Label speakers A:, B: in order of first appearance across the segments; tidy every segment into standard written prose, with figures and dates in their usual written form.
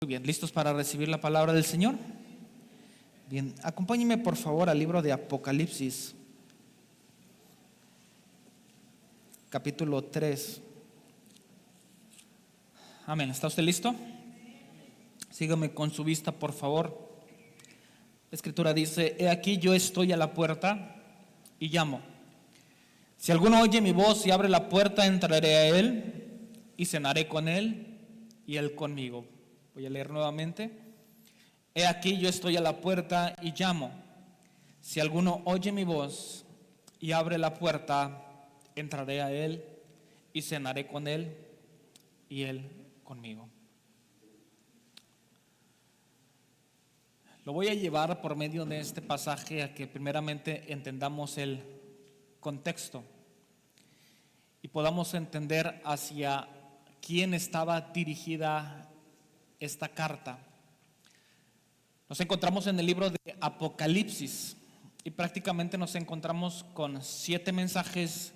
A: Muy bien, ¿listos para recibir la palabra del Señor? Bien, acompáñenme por favor al libro de Apocalipsis, capítulo 3. Amén, ¿está usted listo? Sígame con su vista, por favor. La Escritura dice: he aquí yo estoy a la puerta y llamo. Si alguno oye mi voz y abre la puerta, entraré a él y cenaré con él y él conmigo. Voy a leer nuevamente. He aquí yo estoy a la puerta y llamo. Si alguno oye mi voz y abre la puerta, entraré a él y cenaré con él y él conmigo. Lo voy a llevar por medio de este pasaje a que primeramente entendamos el contexto y podamos entender hacia quién estaba dirigida esta carta. Nos encontramos en el libro de Apocalipsis y prácticamente nos encontramos con 7 mensajes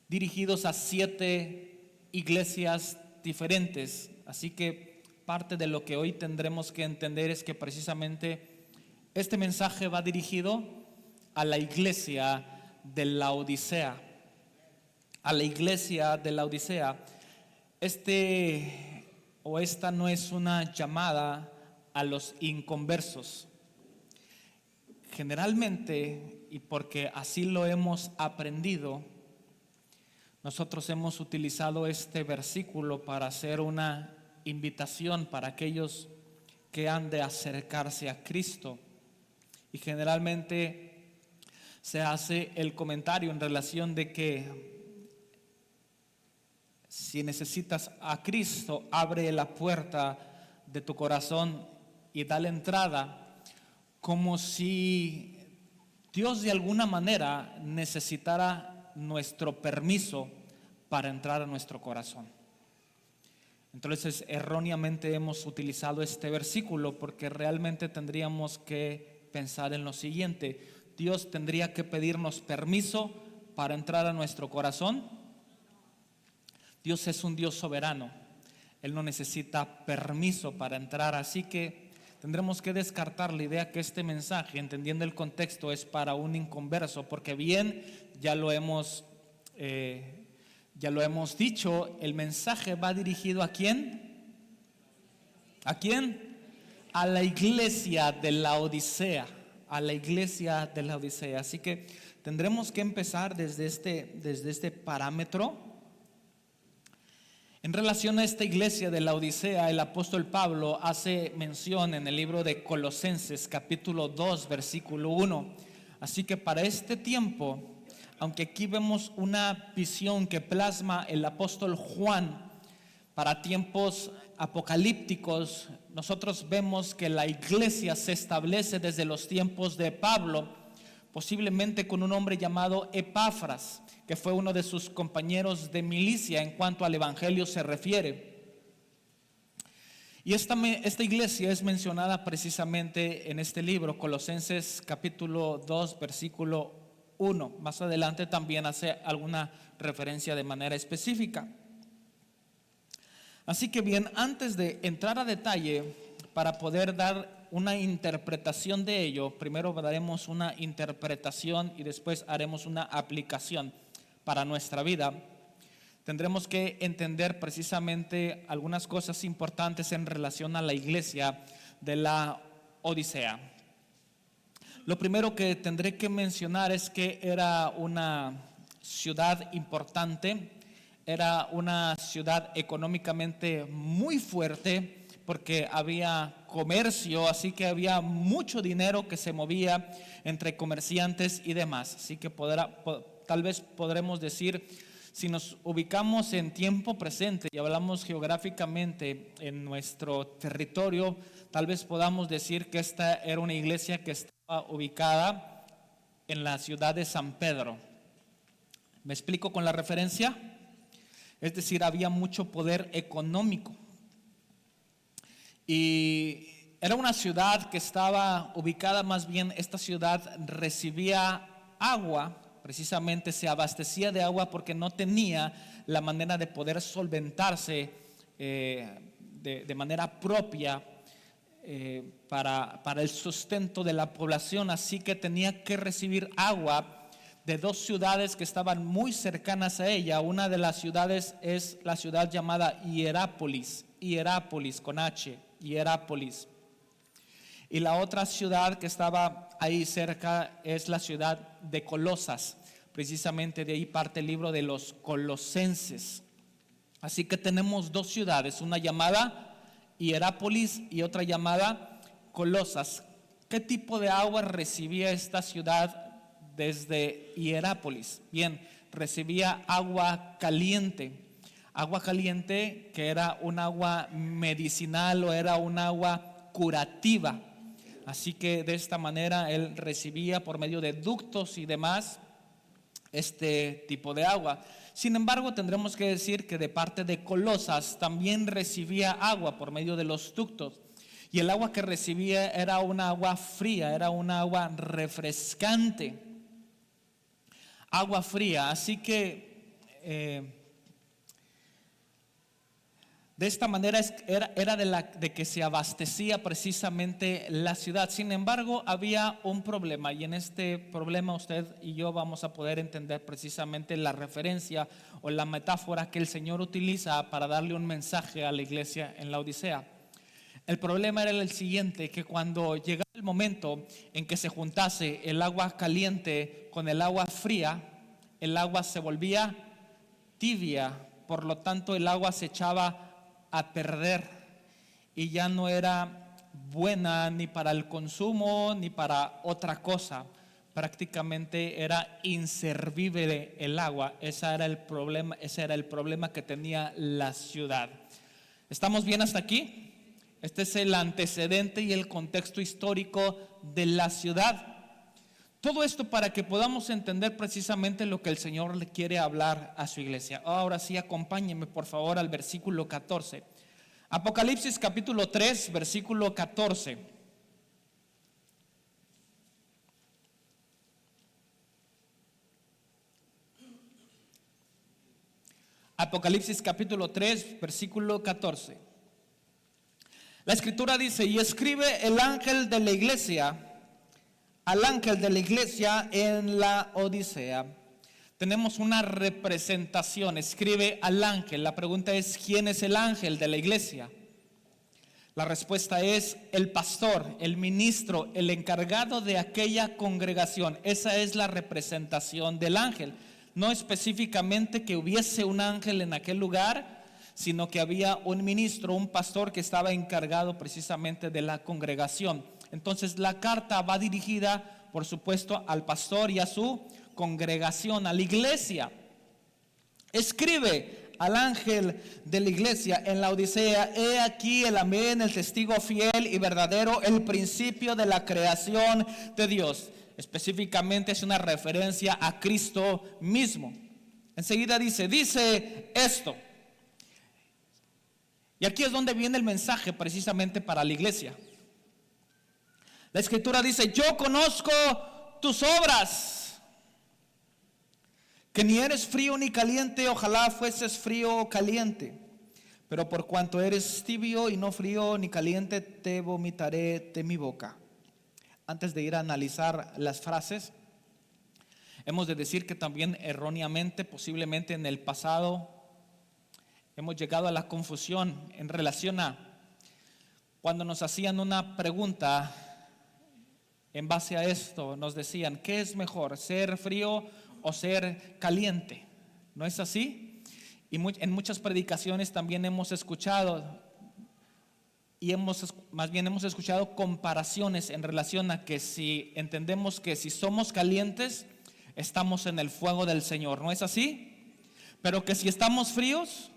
A: dirigidos a 7 iglesias diferentes. Así que parte de lo que hoy tendremos que entender es que precisamente este mensaje va dirigido a la iglesia de Laodicea. A la iglesia de Laodicea. Esta no es una llamada a los inconversos. Generalmente, y porque así lo hemos aprendido, nosotros hemos utilizado este versículo para hacer una invitación para aquellos que han de acercarse a Cristo. Y generalmente se hace el comentario en relación de que si necesitas a Cristo, abre la puerta de tu corazón y dale entrada, como si Dios de alguna manera necesitara nuestro permiso para entrar a nuestro corazón. Entonces, erróneamente hemos utilizado este versículo porque realmente tendríamos que pensar en lo siguiente: Dios tendría que pedirnos permiso para entrar a nuestro corazón. Dios es un Dios soberano, Él no necesita permiso para entrar, así que tendremos que descartar la idea que este mensaje, entendiendo el contexto, es para un inconverso, porque bien, ya lo hemos dicho, el mensaje va dirigido ¿a quién? ¿A quién? A la iglesia de Laodicea, a la iglesia de Laodicea. Así que tendremos que empezar desde este parámetro. En relación a esta iglesia de Laodicea, el apóstol Pablo hace mención en el libro de Colosenses, capítulo 2, versículo 1. Así que para este tiempo, aunque aquí vemos una visión que plasma el apóstol Juan para tiempos apocalípticos, nosotros vemos que la iglesia se establece desde los tiempos de Pablo, posiblemente con un hombre llamado Epafras, que fue uno de sus compañeros de milicia en cuanto al evangelio se refiere. Y esta iglesia es mencionada precisamente en este libro, Colosenses capítulo 2, versículo 1. Más adelante también hace alguna referencia de manera específica. Así que bien, antes de entrar a detalle, para poder dar una interpretación de ello, primero daremos una interpretación y después haremos una aplicación para nuestra vida. Tendremos que entender precisamente algunas cosas importantes en relación a la iglesia de la Odisea. Lo primero que tendré que mencionar es que era una ciudad importante, era una ciudad económicamente muy fuerte porque había comercio, así que había mucho dinero que se movía entre comerciantes y demás. Así que tal vez podremos decir, si nos ubicamos en tiempo presente y hablamos geográficamente en nuestro territorio, tal vez podamos decir que esta era una iglesia que estaba ubicada en la ciudad de San Pedro. ¿Me explico con la referencia? Es decir, había mucho poder económico. Y era una ciudad que estaba ubicada, más bien esta ciudad recibía agua, precisamente se abastecía de agua porque no tenía la manera de poder solventarse de manera propia para el sustento de la población, así que tenía que recibir agua de dos ciudades que estaban muy cercanas a ella. Una de las ciudades es la ciudad llamada Hierápolis con H, Hierápolis. Y la otra ciudad que estaba ahí cerca es la ciudad de Colosas. Precisamente de ahí parte el libro de los Colosenses. Así que tenemos dos ciudades, una llamada Hierápolis y otra llamada Colosas. ¿Qué tipo de agua recibía esta ciudad desde Hierápolis? Bien, recibía agua caliente que era un agua medicinal o era un agua curativa. Así que de esta manera él recibía por medio de ductos y demás este tipo de agua. Sin embargo, tendremos que decir que de parte de Colosas también recibía agua por medio de los ductos. Y el agua que recibía era una agua fría, era una agua refrescante. Agua fría. Así que de esta manera era de que se abastecía precisamente la ciudad. Sin embargo, había un problema, y en este problema usted y yo vamos a poder entender precisamente la referencia o la metáfora que el Señor utiliza para darle un mensaje a la iglesia en la Odisea. El problema era el siguiente, que cuando llegaba el momento en que se juntase el agua caliente con el agua fría, el agua se volvía tibia, por lo tanto el agua se echaba a perder y ya no era buena ni para el consumo ni para otra cosa. Prácticamente era inservible el agua. Ese era el problema que tenía la ciudad. ¿Estamos bien hasta aquí? Este es el antecedente y el contexto histórico de la ciudad. Todo esto para que podamos entender precisamente lo que el Señor le quiere hablar a su iglesia. Ahora sí, acompáñenme por favor al versículo 14. Apocalipsis capítulo 3, versículo 14. Apocalipsis capítulo 3, versículo 14. La escritura dice: y escribe el ángel de la iglesia, al ángel de la iglesia en la Odisea. Tenemos una representación, escribe al ángel. La pregunta es: ¿quién es el ángel de la iglesia? La respuesta es el pastor, el ministro, el encargado de aquella congregación. Esa es la representación del ángel. No específicamente que hubiese un ángel en aquel lugar, sino que había un ministro, un pastor que estaba encargado precisamente de la congregación. Entonces la carta va dirigida, por supuesto, al pastor y a su congregación, a la iglesia. Escribe al ángel de la iglesia en la Odisea: he aquí el amén, el testigo fiel y verdadero, el principio de la creación de Dios. Específicamente es una referencia a Cristo mismo. Enseguida dice esto. Y aquí es donde viene el mensaje precisamente para la iglesia. La escritura dice: yo conozco tus obras, que ni eres frío ni caliente. Ojalá fueses frío o caliente. Pero por cuanto eres tibio y no frío ni caliente, te vomitaré de mi boca. Antes de ir a analizar las frases, hemos de decir que también erróneamente, posiblemente en el pasado, hemos llegado a la confusión en relación a cuando nos hacían una pregunta. En base a esto nos decían: ¿qué es mejor, ser frío o ser caliente? ¿No es así? Y en muchas predicaciones también hemos escuchado, más bien hemos escuchado comparaciones en relación a que si entendemos que si somos calientes, estamos en el fuego del Señor. ¿No es así? Pero que si estamos fríos,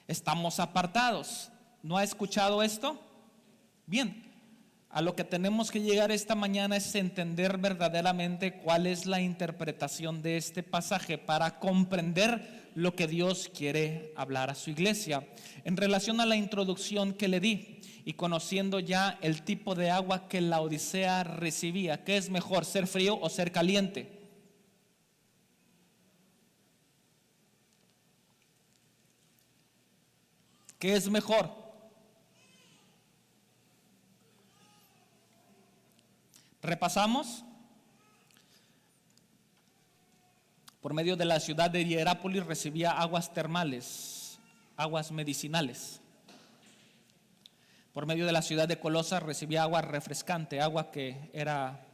A: estamos apartados. ¿No ha escuchado esto? Bien. A lo que tenemos que llegar esta mañana es entender verdaderamente cuál es la interpretación de este pasaje para comprender lo que Dios quiere hablar a su iglesia. En relación a la introducción que le di y conociendo ya el tipo de agua que la Odisea recibía, ¿qué es mejor, ser frío o ser caliente? ¿Qué es mejor? Repasamos. Por medio de la ciudad de Hierápolis recibía aguas termales, aguas medicinales. Por medio de la ciudad de Colosas recibía agua refrescante, agua que era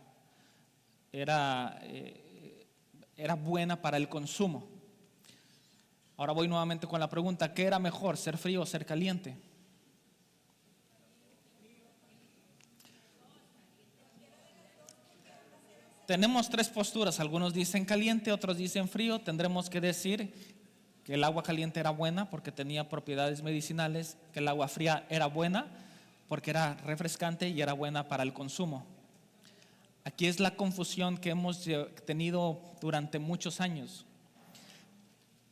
A: buena para el consumo. Ahora voy nuevamente con la pregunta: ¿qué era mejor, ser frío o ser caliente? Tenemos tres posturas, algunos dicen caliente, otros dicen frío. Tendremos que decir que el agua caliente era buena porque tenía propiedades medicinales, que el agua fría era buena porque era refrescante y era buena para el consumo. Aquí es la confusión que hemos tenido durante muchos años.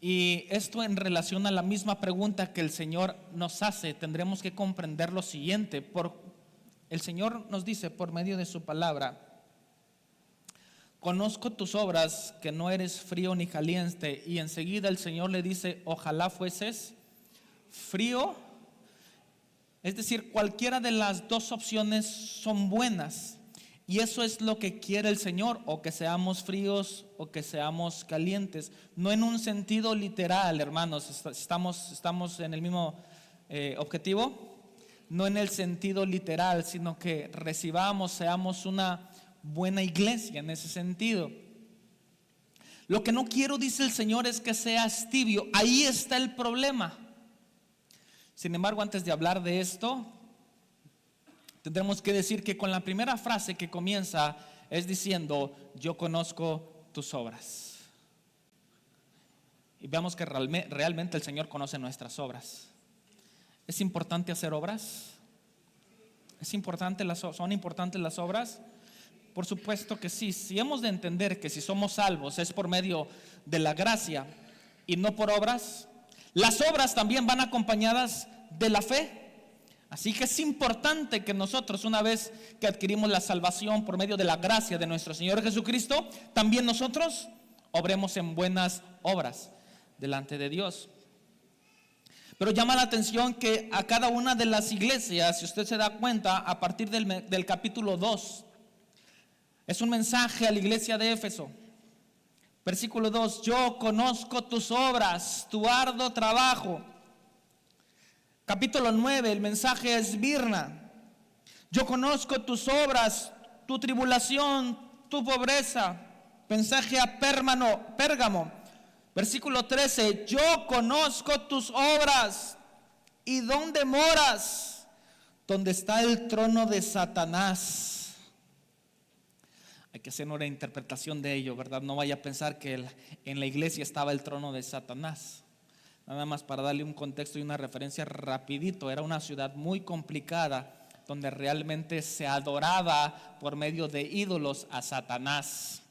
A: Y esto en relación a la misma pregunta que el Señor nos hace, tendremos que comprender lo siguiente. El Señor nos dice por medio de su palabra: conozco tus obras, que no eres frío ni caliente. Y enseguida el Señor le dice: ojalá fueses frío. Es decir, cualquiera de las dos opciones son buenas. Y eso es lo que quiere el Señor, o que seamos fríos o que seamos calientes. No en un sentido literal, hermanos, estamos en el mismo objetivo. No en el sentido literal, sino que seamos una buena iglesia en ese sentido. Lo que no quiero, dice el Señor, es que seas tibio. Ahí está el problema. Sin embargo, antes de hablar de esto, tendremos que decir que con la primera frase que comienza es diciendo: yo conozco tus obras. Y veamos que realmente el Señor conoce nuestras obras. ¿Es importante hacer obras? ¿Son importantes las obras? Por supuesto que sí. Si hemos de entender que si somos salvos es por medio de la gracia y no por obras, las obras también van acompañadas de la fe. Así que es importante que nosotros, una vez que adquirimos la salvación por medio de la gracia de nuestro Señor Jesucristo, también nosotros obremos en buenas obras delante de Dios. Pero llama la atención que a cada una de las iglesias, si usted se da cuenta, a partir del capítulo 2, es un mensaje a la iglesia de Éfeso. Versículo 2: yo conozco tus obras, tu arduo trabajo. Capítulo 9, el mensaje a Esmirna: yo conozco tus obras, tu tribulación, tu pobreza. Mensaje a Pérgamo. Versículo 13: yo conozco tus obras y dónde moras, donde está el trono de Satanás. Hay que hacer una interpretación de ello, ¿verdad? No vaya a pensar que en la iglesia estaba el trono de Satanás. Nada más para darle un contexto y una referencia rapidito: era una ciudad muy complicada donde realmente se adoraba por medio de ídolos a Satanás.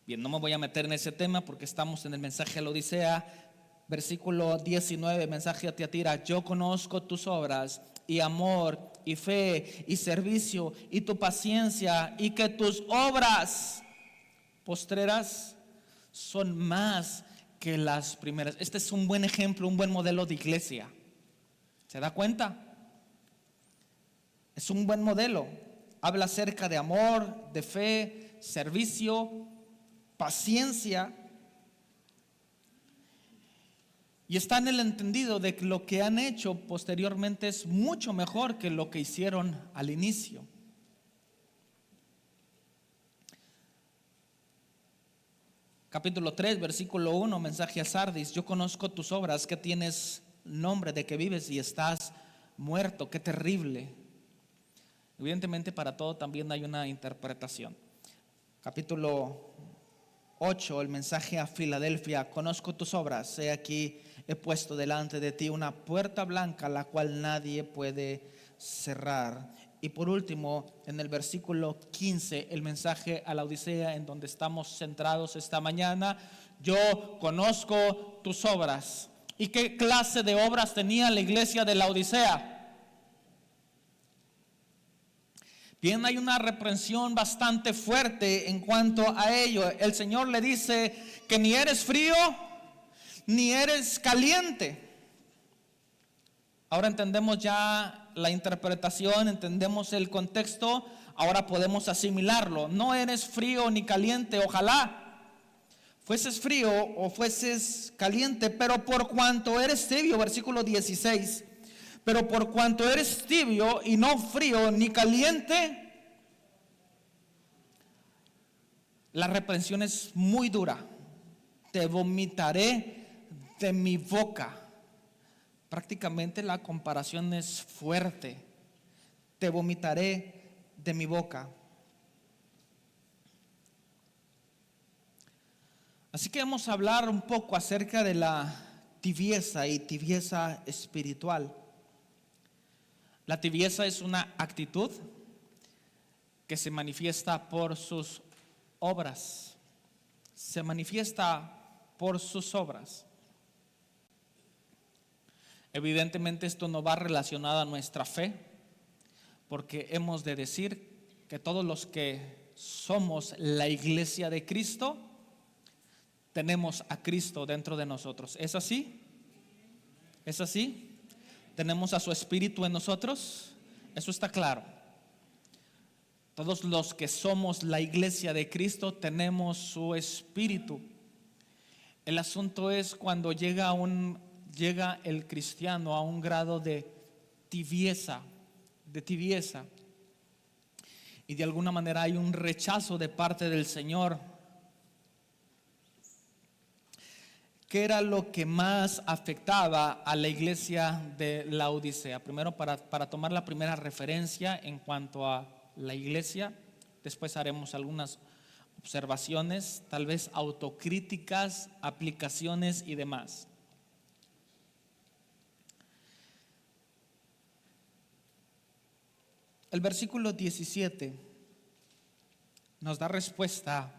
A: Bien, no me voy a meter en ese tema porque estamos en el mensaje a la Odisea. Versículo 19, mensaje a Tiatira: yo conozco tus obras y amor y fe y servicio y tu paciencia, y que tus obras postreras son más que las primeras. Este es un buen ejemplo, un buen modelo de iglesia. ¿Se da cuenta? Es un buen modelo. Habla acerca de amor, de fe, servicio, paciencia. Y está en el entendido de que lo que han hecho posteriormente es mucho mejor que lo que hicieron al inicio. Capítulo 3, versículo 1, mensaje a Sardis: yo conozco tus obras, que tienes nombre de que vives y estás muerto. Qué terrible. Evidentemente para todo también hay una interpretación. Capítulo 8, el mensaje a Filadelfia: conozco tus obras, he aquí he puesto delante de ti una puerta blanca, la cual nadie puede cerrar. Y por último, en el versículo 15, el mensaje a la Odisea, en donde estamos centrados esta mañana: yo conozco tus obras. ¿Y qué clase de obras tenía la iglesia de la Odisea? Bien, hay una reprensión bastante fuerte en cuanto a ello. El Señor le dice que ni eres frío ni eres caliente. Ahora entendemos ya la interpretación, entendemos el contexto, ahora podemos asimilarlo. No eres frío ni caliente, ojalá fueses frío o fueses caliente, pero por cuanto eres tibio, versículo 16, pero por cuanto eres tibio y no frío ni caliente, la reprensión es muy dura. Te vomitaré de mi boca. Prácticamente la comparación es fuerte. Te vomitaré de mi boca. Así que vamos a hablar un poco acerca de la tibieza y tibieza espiritual. La tibieza es una actitud que se manifiesta por sus obras. Se manifiesta por sus obras. Evidentemente esto no va relacionado a nuestra fe, porque hemos de decir que todos los que somos la iglesia de Cristo, tenemos a Cristo dentro de nosotros. ¿Es así? ¿Es así? ¿Tenemos a su Espíritu en nosotros? Eso está claro. Todos los que somos la iglesia de Cristo tenemos su Espíritu. El asunto es cuando llega el cristiano a un grado de tibieza, y de alguna manera hay un rechazo de parte del Señor. ¿Qué era lo que más afectaba a la iglesia de Laodicea? Primero, para tomar la primera referencia en cuanto a la iglesia, después haremos algunas observaciones, tal vez autocríticas, aplicaciones y demás. El versículo 17 nos da respuesta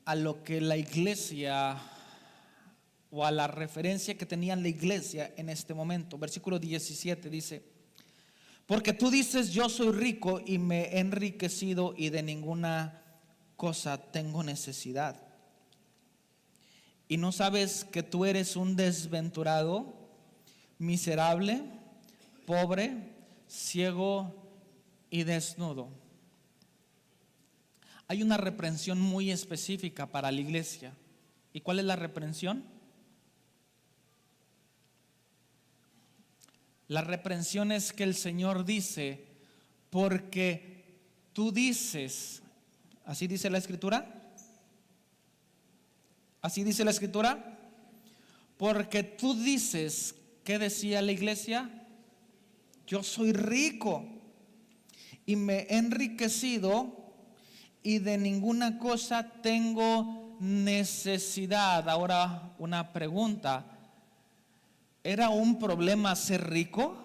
A: a lo que la iglesia o a la referencia que tenía la iglesia en este momento. Versículo 17 dice: porque tú dices, yo soy rico y me he enriquecido y de ninguna cosa tengo necesidad. Y no sabes que tú eres un desventurado, miserable, pobre, ciego y desnudo. Hay una reprensión muy específica para la iglesia. ¿Y cuál es la reprensión? La reprensión es que el Señor dice, porque tú dices, ¿así dice la Escritura? ¿Así dice la Escritura? Porque tú dices, ¿qué decía la iglesia? Yo soy rico y me he enriquecido y de ninguna cosa tengo necesidad. Ahora una pregunta: ¿era un problema ser rico?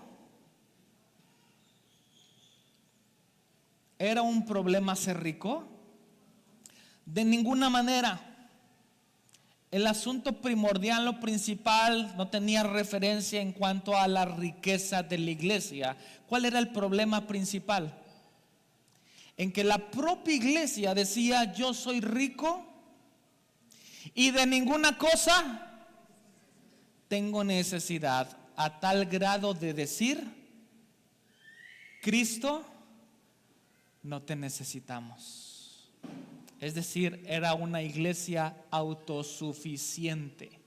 A: ¿Era un problema ser rico? De ninguna manera. El asunto primordial, lo principal, no tenía referencia en cuanto a la riqueza de la iglesia. ¿Cuál era el problema principal? En que la propia iglesia decía, yo soy rico y de ninguna cosa tengo necesidad, a tal grado de decir, Cristo, no te necesitamos. Es decir, era una iglesia autosuficiente.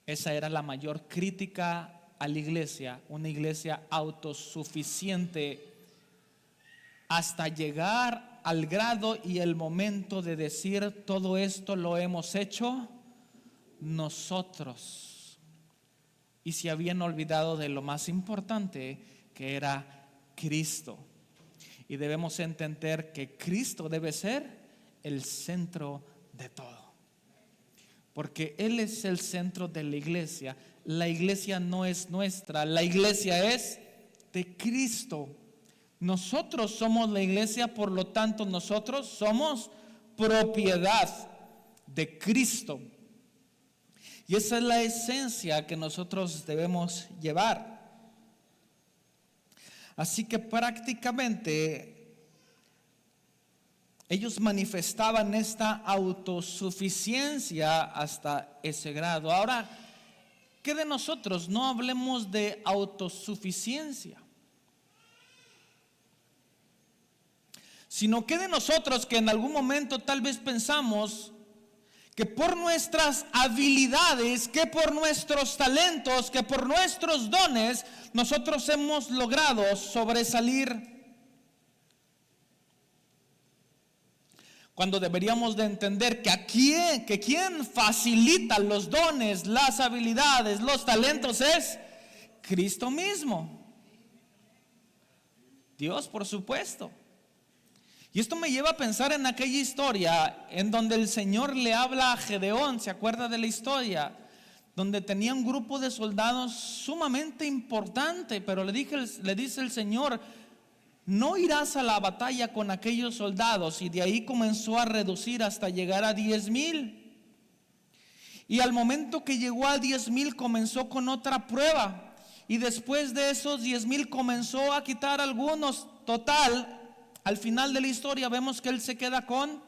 A: Esa era la mayor crítica a la iglesia, una iglesia autosuficiente, hasta llegar al grado y el momento de decir, todo esto lo hemos hecho nosotros. Y se habían olvidado de lo más importante, que era Cristo. Y debemos entender que Cristo debe ser el centro de todo, porque Él es el centro de la iglesia. La iglesia no es nuestra, la iglesia es de Cristo. Nosotros somos la iglesia, por lo tanto nosotros somos propiedad de Cristo. Y esa es la esencia que nosotros debemos llevar. Así que prácticamente Ellos manifestaban esta autosuficiencia hasta ese grado. Ahora, ¿qué de nosotros? No hablemos de autosuficiencia, sino que de nosotros que en algún momento tal vez pensamos que por nuestras habilidades, que por nuestros talentos, que por nuestros dones, nosotros hemos logrado sobresalir. Cuando deberíamos de entender que quien facilita los dones, las habilidades, los talentos es Cristo mismo. Dios, por supuesto. Y esto me lleva a pensar en aquella historia en donde el Señor le habla a Gedeón. ¿Se acuerda de la historia? Donde tenía un grupo de soldados sumamente importante, pero le dice el Señor: no irás a la batalla con aquellos soldados. Y de ahí comenzó a reducir hasta llegar a 10,000. Y al momento que llegó a 10,000 comenzó con otra prueba. Y después de esos 10,000 comenzó a quitar algunos. Total, al final de la historia vemos que él se queda con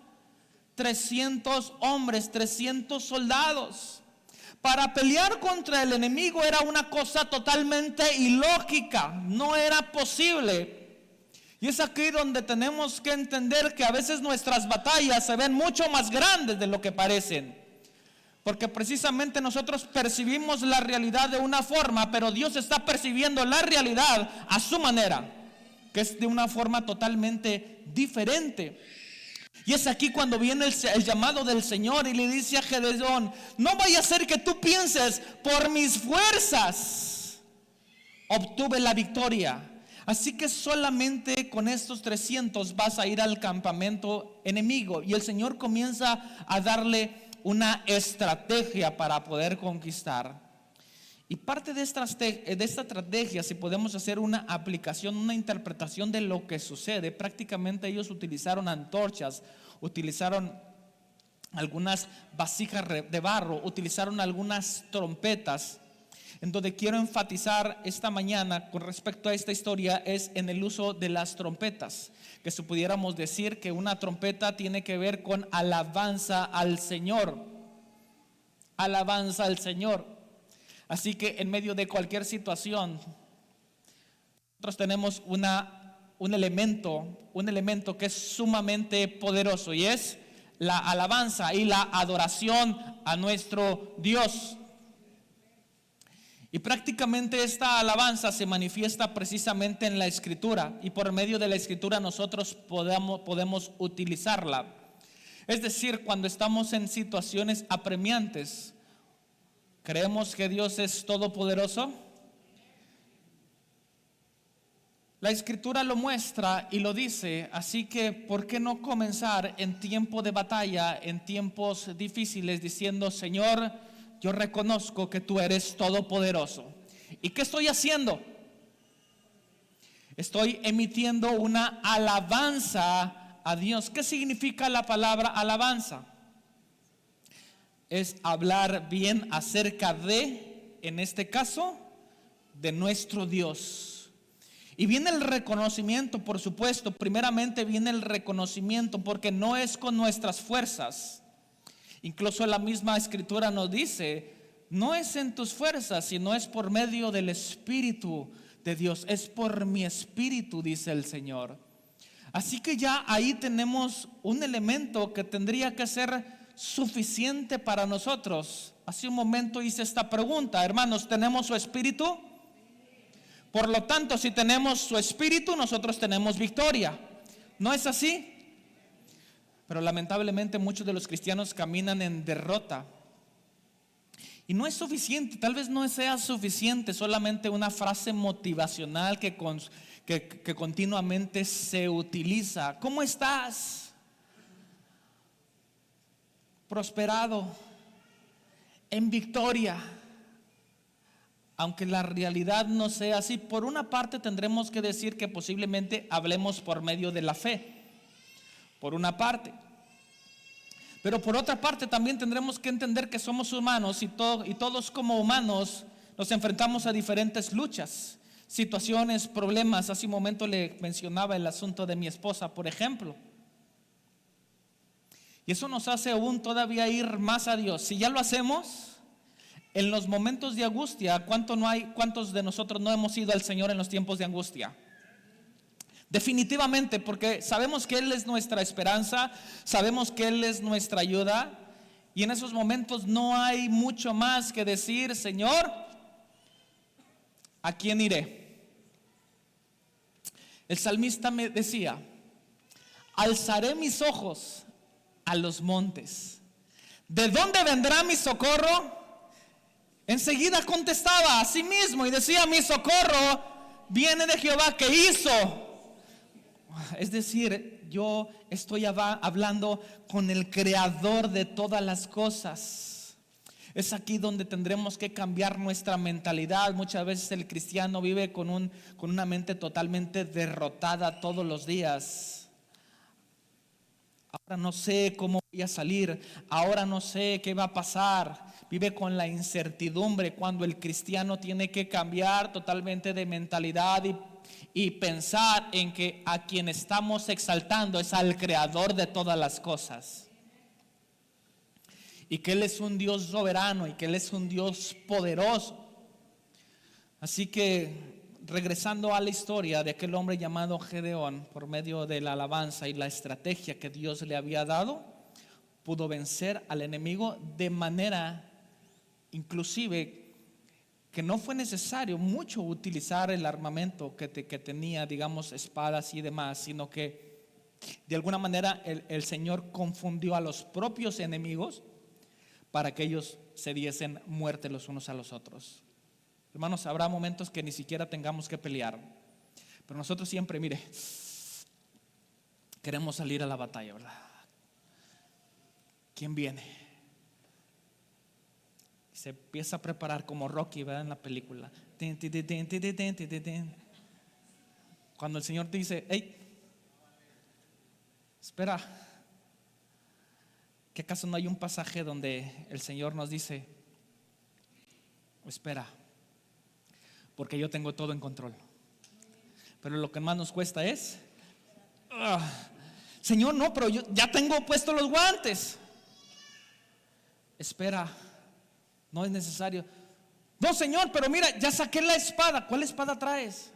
A: 300 hombres, 300 soldados. Para pelear contra el enemigo era una cosa totalmente ilógica, no era posible. Y es aquí donde tenemos que entender que a veces nuestras batallas se ven mucho más grandes de lo que parecen. Porque precisamente nosotros percibimos la realidad de una forma, pero Dios está percibiendo la realidad a su manera, que es de una forma totalmente diferente. Y es aquí cuando viene el llamado del Señor y le dice a Gedeón: no vaya a ser que tú pienses, por mis fuerzas obtuve la victoria. Así que solamente con estos 300 vas a ir al campamento enemigo. Y el Señor comienza a darle una estrategia para poder conquistar. Y parte de esta estrategia, si podemos hacer una aplicación, una interpretación de lo que sucede, prácticamente ellos utilizaron antorchas, utilizaron algunas vasijas de barro, utilizaron algunas trompetas. En donde quiero enfatizar esta mañana con respecto a esta historia es en el uso de las trompetas, que si pudiéramos decir que una trompeta tiene que ver con alabanza al Señor, alabanza al Señor. Así que en medio de cualquier situación nosotros tenemos un elemento que es sumamente poderoso, y es la alabanza y la adoración a nuestro Dios. Y prácticamente esta alabanza se manifiesta precisamente en la Escritura, y por medio de la Escritura nosotros podemos utilizarla. Es decir, cuando estamos en situaciones apremiantes, ¿creemos que Dios es todopoderoso? La Escritura lo muestra y lo dice, así que ¿por qué no comenzar en tiempo de batalla, en tiempos difíciles, diciendo: Señor, yo reconozco que tú eres todopoderoso? ¿Y qué estoy haciendo? Estoy emitiendo una alabanza a Dios. ¿Qué significa la palabra alabanza? Es hablar bien acerca de, en este caso, de nuestro Dios. Y viene el reconocimiento, por supuesto. Primeramente viene el reconocimiento, porque no es con nuestras fuerzas. Incluso la misma Escritura nos dice: no es en tus fuerzas, sino es por medio del Espíritu de Dios. Es por mi Espíritu, dice el Señor. Así que ya ahí tenemos un elemento que tendría que ser suficiente para nosotros. Hace un momento hice esta pregunta: hermanos, ¿tenemos su Espíritu? Por lo tanto, si tenemos su Espíritu, nosotros tenemos victoria. ¿No es así? Pero lamentablemente muchos de los cristianos caminan en derrota. Y no es suficiente, tal vez no sea suficiente solamente una frase motivacional que continuamente se utiliza. ¿Cómo estás? Prosperado, en victoria. Aunque la realidad no sea así, por una parte tendremos que decir que posiblemente hablemos por medio de la fe. Por una parte. Pero por otra parte también tendremos que entender que somos humanos y todos como humanos nos enfrentamos a diferentes luchas, situaciones, problemas. Hace un momento le mencionaba el asunto de mi esposa, por ejemplo. Y eso nos hace aún todavía ir más a Dios. Si ya lo hacemos, en los momentos de angustia, ¿cuántos de nosotros no hemos ido al Señor en los tiempos de angustia? Definitivamente, porque sabemos que Él es nuestra esperanza, sabemos que Él es nuestra ayuda, y en esos momentos no hay mucho más que decir: Señor, ¿a quién iré? El salmista me decía: alzaré mis ojos a los montes, ¿de dónde vendrá mi socorro? Enseguida contestaba a sí mismo y decía: mi socorro viene de Jehová, que hizo. Es decir, yo estoy hablando con el creador de todas las cosas. Es aquí donde tendremos que cambiar nuestra mentalidad. Muchas veces el cristiano vive con una mente totalmente derrotada todos los días. Ahora no sé cómo voy a salir, ahora no sé qué va a pasar. Vive con la incertidumbre, cuando el cristiano tiene que cambiar totalmente de mentalidad y pensar en que a quien estamos exaltando es al creador de todas las cosas, y que Él es un Dios soberano y que Él es un Dios poderoso. Así que, regresando a la historia de aquel hombre llamado Gedeón, por medio de la alabanza y la estrategia que Dios le había dado, pudo vencer al enemigo de manera inclusive que no fue necesario mucho utilizar el armamento que tenía, digamos, espadas y demás, sino que de alguna manera el Señor confundió a los propios enemigos para que ellos se diesen muerte los unos a los otros. Hermanos, habrá momentos que ni siquiera tengamos que pelear, pero nosotros siempre, mire, queremos salir a la batalla, ¿verdad? ¿Quién viene? Se empieza a preparar como Rocky, ¿verdad? En la película. Cuando el Señor te dice: hey, espera, ¿que acaso no hay un pasaje donde el Señor nos dice: espera, porque yo tengo todo en control? Pero lo que más nos cuesta es: Señor, no, pero yo ya tengo puestos los guantes. Espera, no es necesario. No, Señor, pero mira, ya saqué la espada. ¿Cuál espada traes?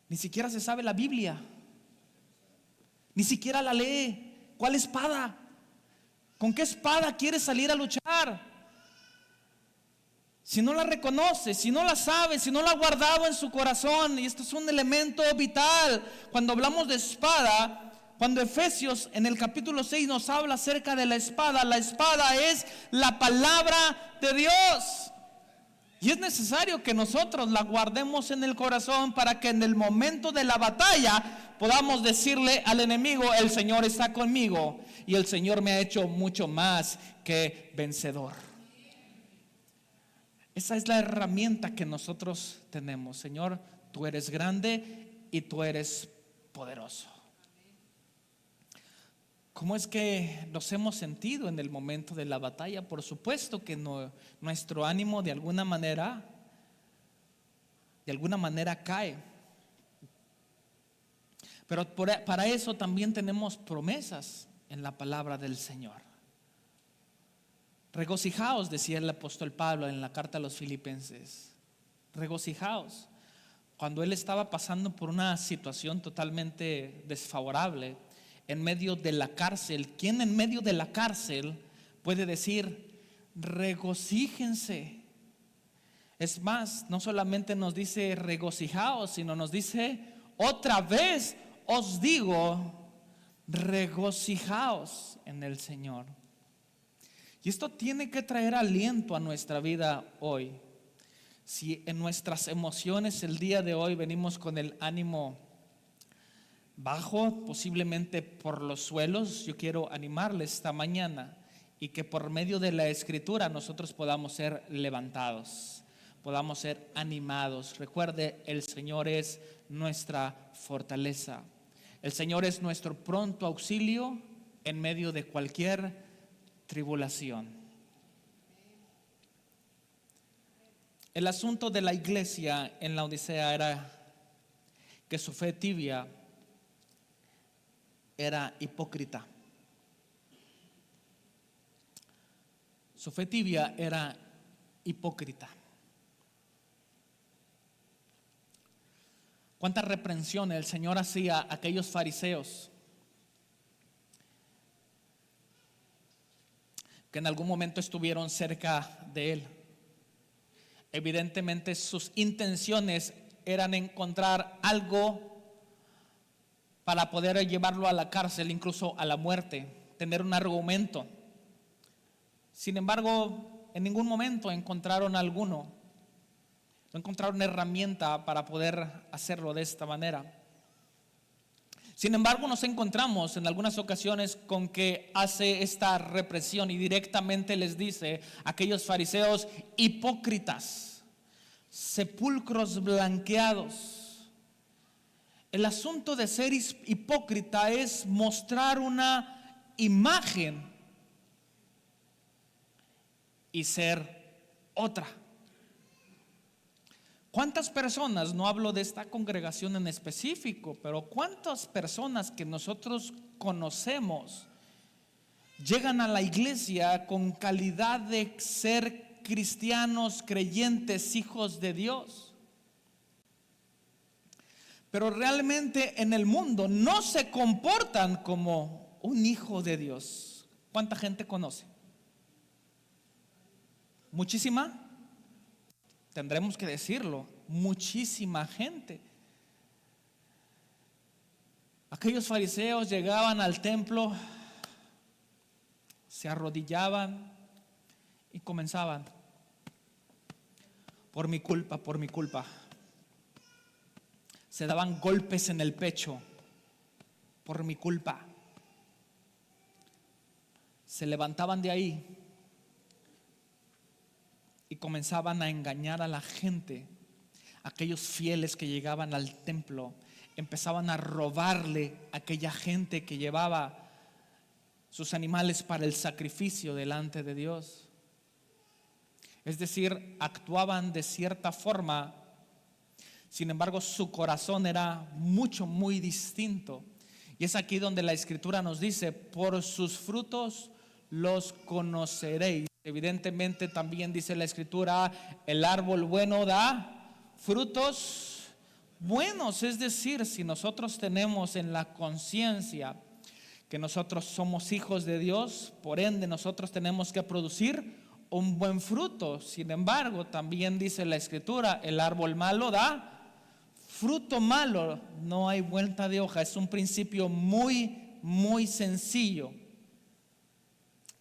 A: Ni siquiera se sabe la Biblia, ni siquiera la lee. ¿Cuál espada? ¿Con qué espada quieres salir a luchar? Si no la reconoce, si no la sabe, si no la ha guardado en su corazón. Y esto es un elemento vital cuando hablamos de espada. Cuando Efesios en el capítulo 6 nos habla acerca de la espada es la palabra de Dios. Y es necesario que nosotros la guardemos en el corazón para que en el momento de la batalla podamos decirle al enemigo: el Señor está conmigo y el Señor me ha hecho mucho más que vencedor. Esa es la herramienta que nosotros tenemos. Señor, tú eres grande y tú eres poderoso. ¿Cómo es que nos hemos sentido en el momento de la batalla? Por supuesto que nuestro ánimo de alguna manera cae. Pero para eso también tenemos promesas en la palabra del Señor. Regocijaos, decía el apóstol Pablo en la carta a los Filipenses. Regocijaos. Cuando él estaba pasando por una situación totalmente desfavorable, en medio de la cárcel, ¿quién en medio de la cárcel puede decir: regocíjense? Es más, no solamente nos dice regocijaos, sino nos dice: otra vez os digo, regocijaos en el Señor. Y esto tiene que traer aliento a nuestra vida hoy. Si en nuestras emociones el día de hoy venimos con el ánimo bajo, posiblemente por los suelos, yo quiero animarles esta mañana y que por medio de la Escritura nosotros podamos ser levantados, podamos ser animados. Recuerde, el Señor es nuestra fortaleza. El Señor es nuestro pronto auxilio en medio de cualquier tribulación. El asunto de la iglesia en la Odisea era que su fe tibia era hipócrita. Su fe tibia era hipócrita. ¿Cuántas reprensiones el Señor hacía a aquellos fariseos que en algún momento estuvieron cerca de Él? Evidentemente sus intenciones eran encontrar algo para poder llevarlo a la cárcel, incluso a la muerte, tener un argumento. Sin embargo, en ningún momento encontraron alguno. No encontraron una herramienta para poder hacerlo de esta manera. Sin embargo, nos encontramos en algunas ocasiones con que hace esta represión y directamente les dice a aquellos fariseos: hipócritas, sepulcros blanqueados. El asunto de ser hipócrita es mostrar una imagen y ser otra. ¿Cuántas personas, no hablo de esta congregación en específico, pero cuántas personas que nosotros conocemos llegan a la iglesia con calidad de ser cristianos, creyentes, hijos de Dios, pero realmente en el mundo no se comportan como un hijo de Dios? ¿Cuánta gente conoce? ¿Muchísima? Tendremos que decirlo, muchísima gente. Aquellos fariseos llegaban al templo, se arrodillaban y comenzaban: por mi culpa, por mi culpa. Se daban golpes en el pecho: por mi culpa. Se levantaban de ahí y comenzaban a engañar a la gente. Aquellos fieles que llegaban al templo empezaban a robarle a aquella gente que llevaba sus animales para el sacrificio delante de Dios. Es decir, actuaban de cierta forma, sin embargo su corazón era muy distinto. Y es aquí donde la Escritura nos dice: por sus frutos los conoceréis. Evidentemente también dice la Escritura: el árbol bueno da frutos buenos. Es decir, si nosotros tenemos en la conciencia que nosotros somos hijos de Dios, por ende nosotros tenemos que producir un buen fruto. Sin embargo, también dice la Escritura: el árbol malo da fruto malo. No hay vuelta de hoja. Es un principio muy sencillo.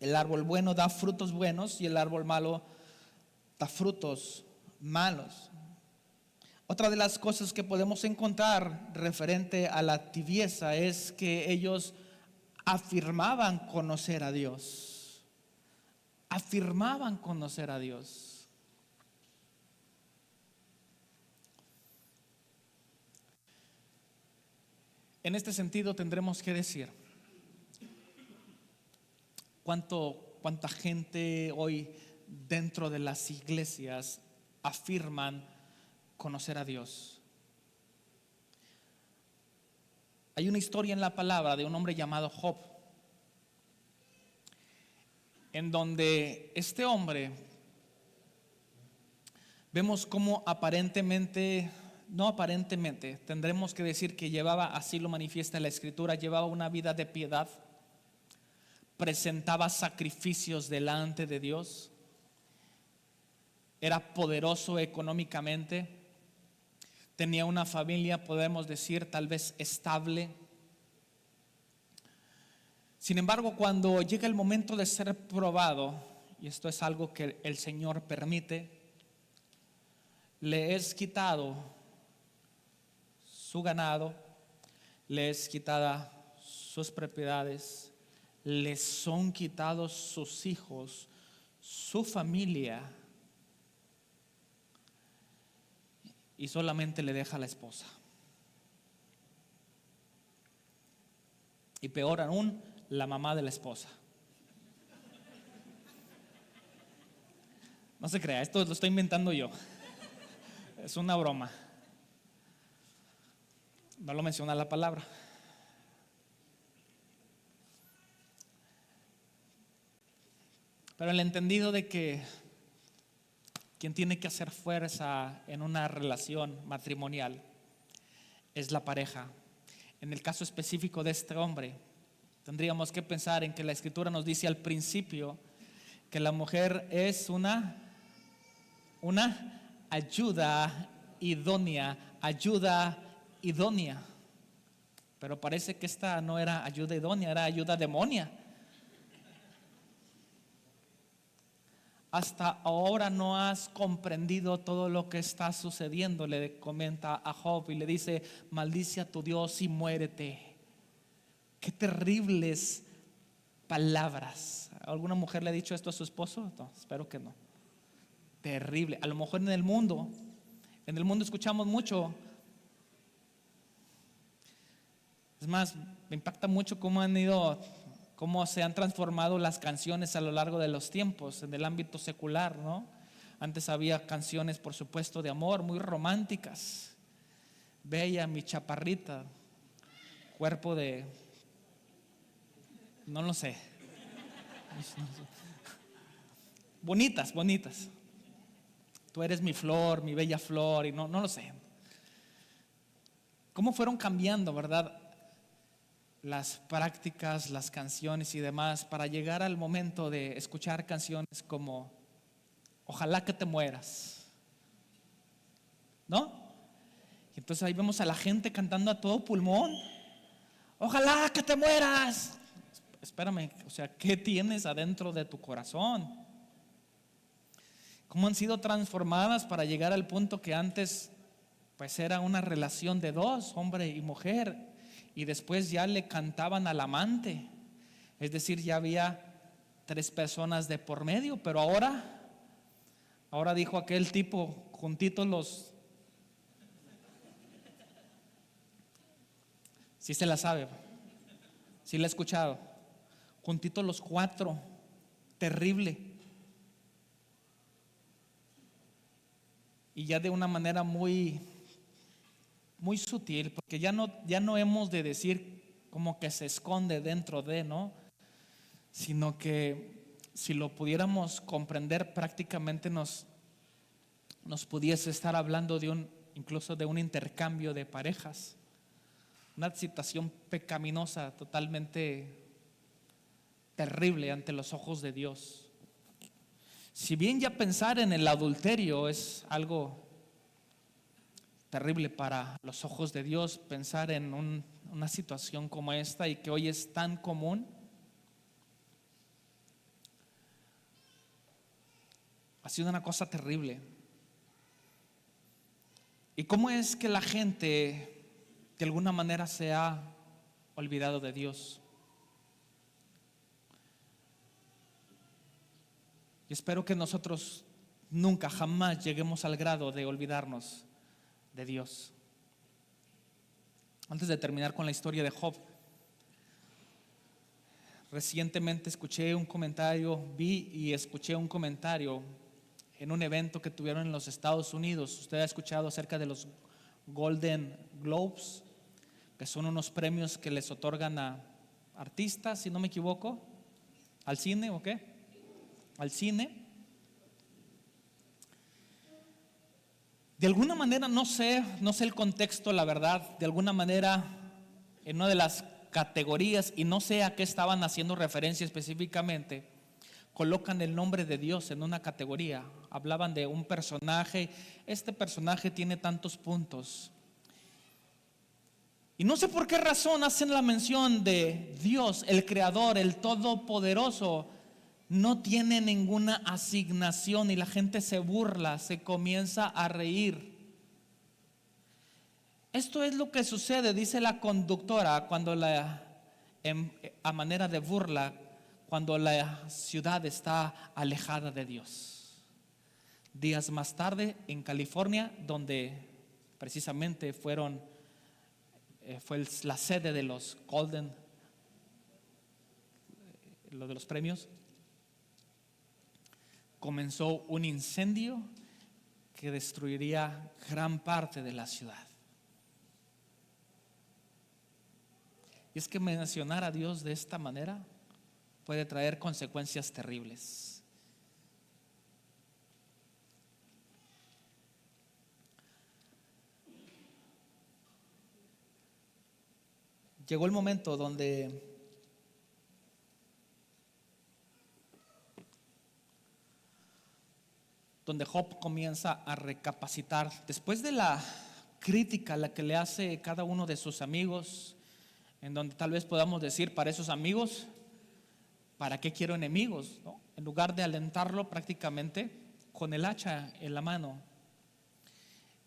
A: El árbol bueno da frutos buenos y el árbol malo da frutos malos. Otra de las cosas que podemos encontrar referente a la tibieza es que ellos afirmaban conocer a Dios. Afirmaban conocer a Dios. En este sentido tendremos que decir: ¿cuánta gente hoy dentro de las iglesias afirman conocer a Dios? Hay una historia en la palabra de un hombre llamado Job, en donde este hombre vemos cómo tendremos que decir que llevaba, así lo manifiesta la Escritura, llevaba una vida de piedad, presentaba sacrificios delante de Dios, era poderoso económicamente, tenía una familia, podemos decir, tal vez estable. Sin embargo, cuando llega el momento de ser probado, y esto es algo que el Señor permite, le es quitado su ganado, le es quitada sus propiedades, le son quitados sus hijos, su familia, y solamente le deja a la esposa. Y peor aún, la mamá de la esposa. No se crea, esto lo estoy inventando yo. Es una broma. No lo menciona la palabra. Pero el entendido de que quien tiene que hacer fuerza en una relación matrimonial es la pareja. En el caso específico de este hombre, tendríamos que pensar en que la Escritura nos dice al principio que la mujer es una ayuda idónea, Pero parece que esta no era ayuda idónea, era ayuda demonia. Hasta ahora no has comprendido todo lo que está sucediendo, le comenta a Job y le dice: maldice a tu Dios y muérete. Qué terribles palabras. ¿Alguna mujer le ha dicho esto a su esposo? No, espero que no. Terrible. A lo mejor en el mundo escuchamos mucho. Es más, me impacta mucho cómo se han transformado las canciones a lo largo de los tiempos en el ámbito secular, ¿no? Antes había canciones, por supuesto, de amor, muy románticas. Bella mi chaparrita, cuerpo de, no lo sé. Bonitas. Tú eres mi flor, mi bella flor, y no lo sé. ¿Cómo fueron cambiando, verdad? Las prácticas, las canciones y demás, para llegar al momento de escuchar canciones como ojalá que te mueras, ¿no? Y entonces ahí vemos a la gente cantando a todo pulmón: ojalá que te mueras. Espérame, o sea, ¿qué tienes adentro de tu corazón? ¿Cómo han sido transformadas para llegar al punto que antes pues era una relación de dos, hombre y mujer, y después ya le cantaban al amante? Es decir, ya había 3 personas de por medio, pero ahora dijo aquel tipo, juntitos los... Sí se la sabe, sí la he escuchado. Juntitos los 4, terrible. Y ya de una manera muy sutil, porque ya no hemos de decir como que se esconde dentro de, ¿no? Sino que si lo pudiéramos comprender, prácticamente nos pudiese estar hablando incluso de un intercambio de parejas, una situación pecaminosa, totalmente terrible ante los ojos de Dios. Si bien ya pensar en el adulterio es algo terrible para los ojos de Dios, pensar en una situación como esta y que hoy es tan común, ha sido una cosa terrible. ¿Y cómo es que la gente de alguna manera se ha olvidado de Dios? Y espero que nosotros nunca, jamás lleguemos al grado de olvidarnos de Dios. Antes de terminar con la historia de Job, recientemente vi y escuché un comentario en un evento que tuvieron en los Estados Unidos. Usted ha escuchado acerca de los Golden Globes, que son unos premios que les otorgan a artistas, si no me equivoco, al cine, ¿o qué? Al cine. De alguna manera, no sé el contexto, la verdad, de alguna manera en una de las categorías, y no sé a qué estaban haciendo referencia específicamente, colocan el nombre de Dios en una categoría. Hablaban de un personaje, este personaje tiene tantos puntos. Y no sé por qué razón hacen la mención de Dios, el Creador, el Todopoderoso. No tiene ninguna asignación y la gente se burla, se comienza a reír. Esto es lo que sucede, dice la conductora, cuando a manera de burla, cuando la ciudad está alejada de Dios. Días más tarde, en California, donde precisamente fue la sede de los Golden, lo de los premios, comenzó un incendio que destruiría gran parte de la ciudad. Y es que mencionar a Dios de esta manera puede traer consecuencias terribles. llegó el momento donde Job comienza a recapacitar. Después de la crítica a la que le hace cada uno de sus amigos, en donde tal vez podamos decir para esos amigos, ¿para qué quiero enemigos? ¿No? En lugar de alentarlo prácticamente con el hacha en la mano.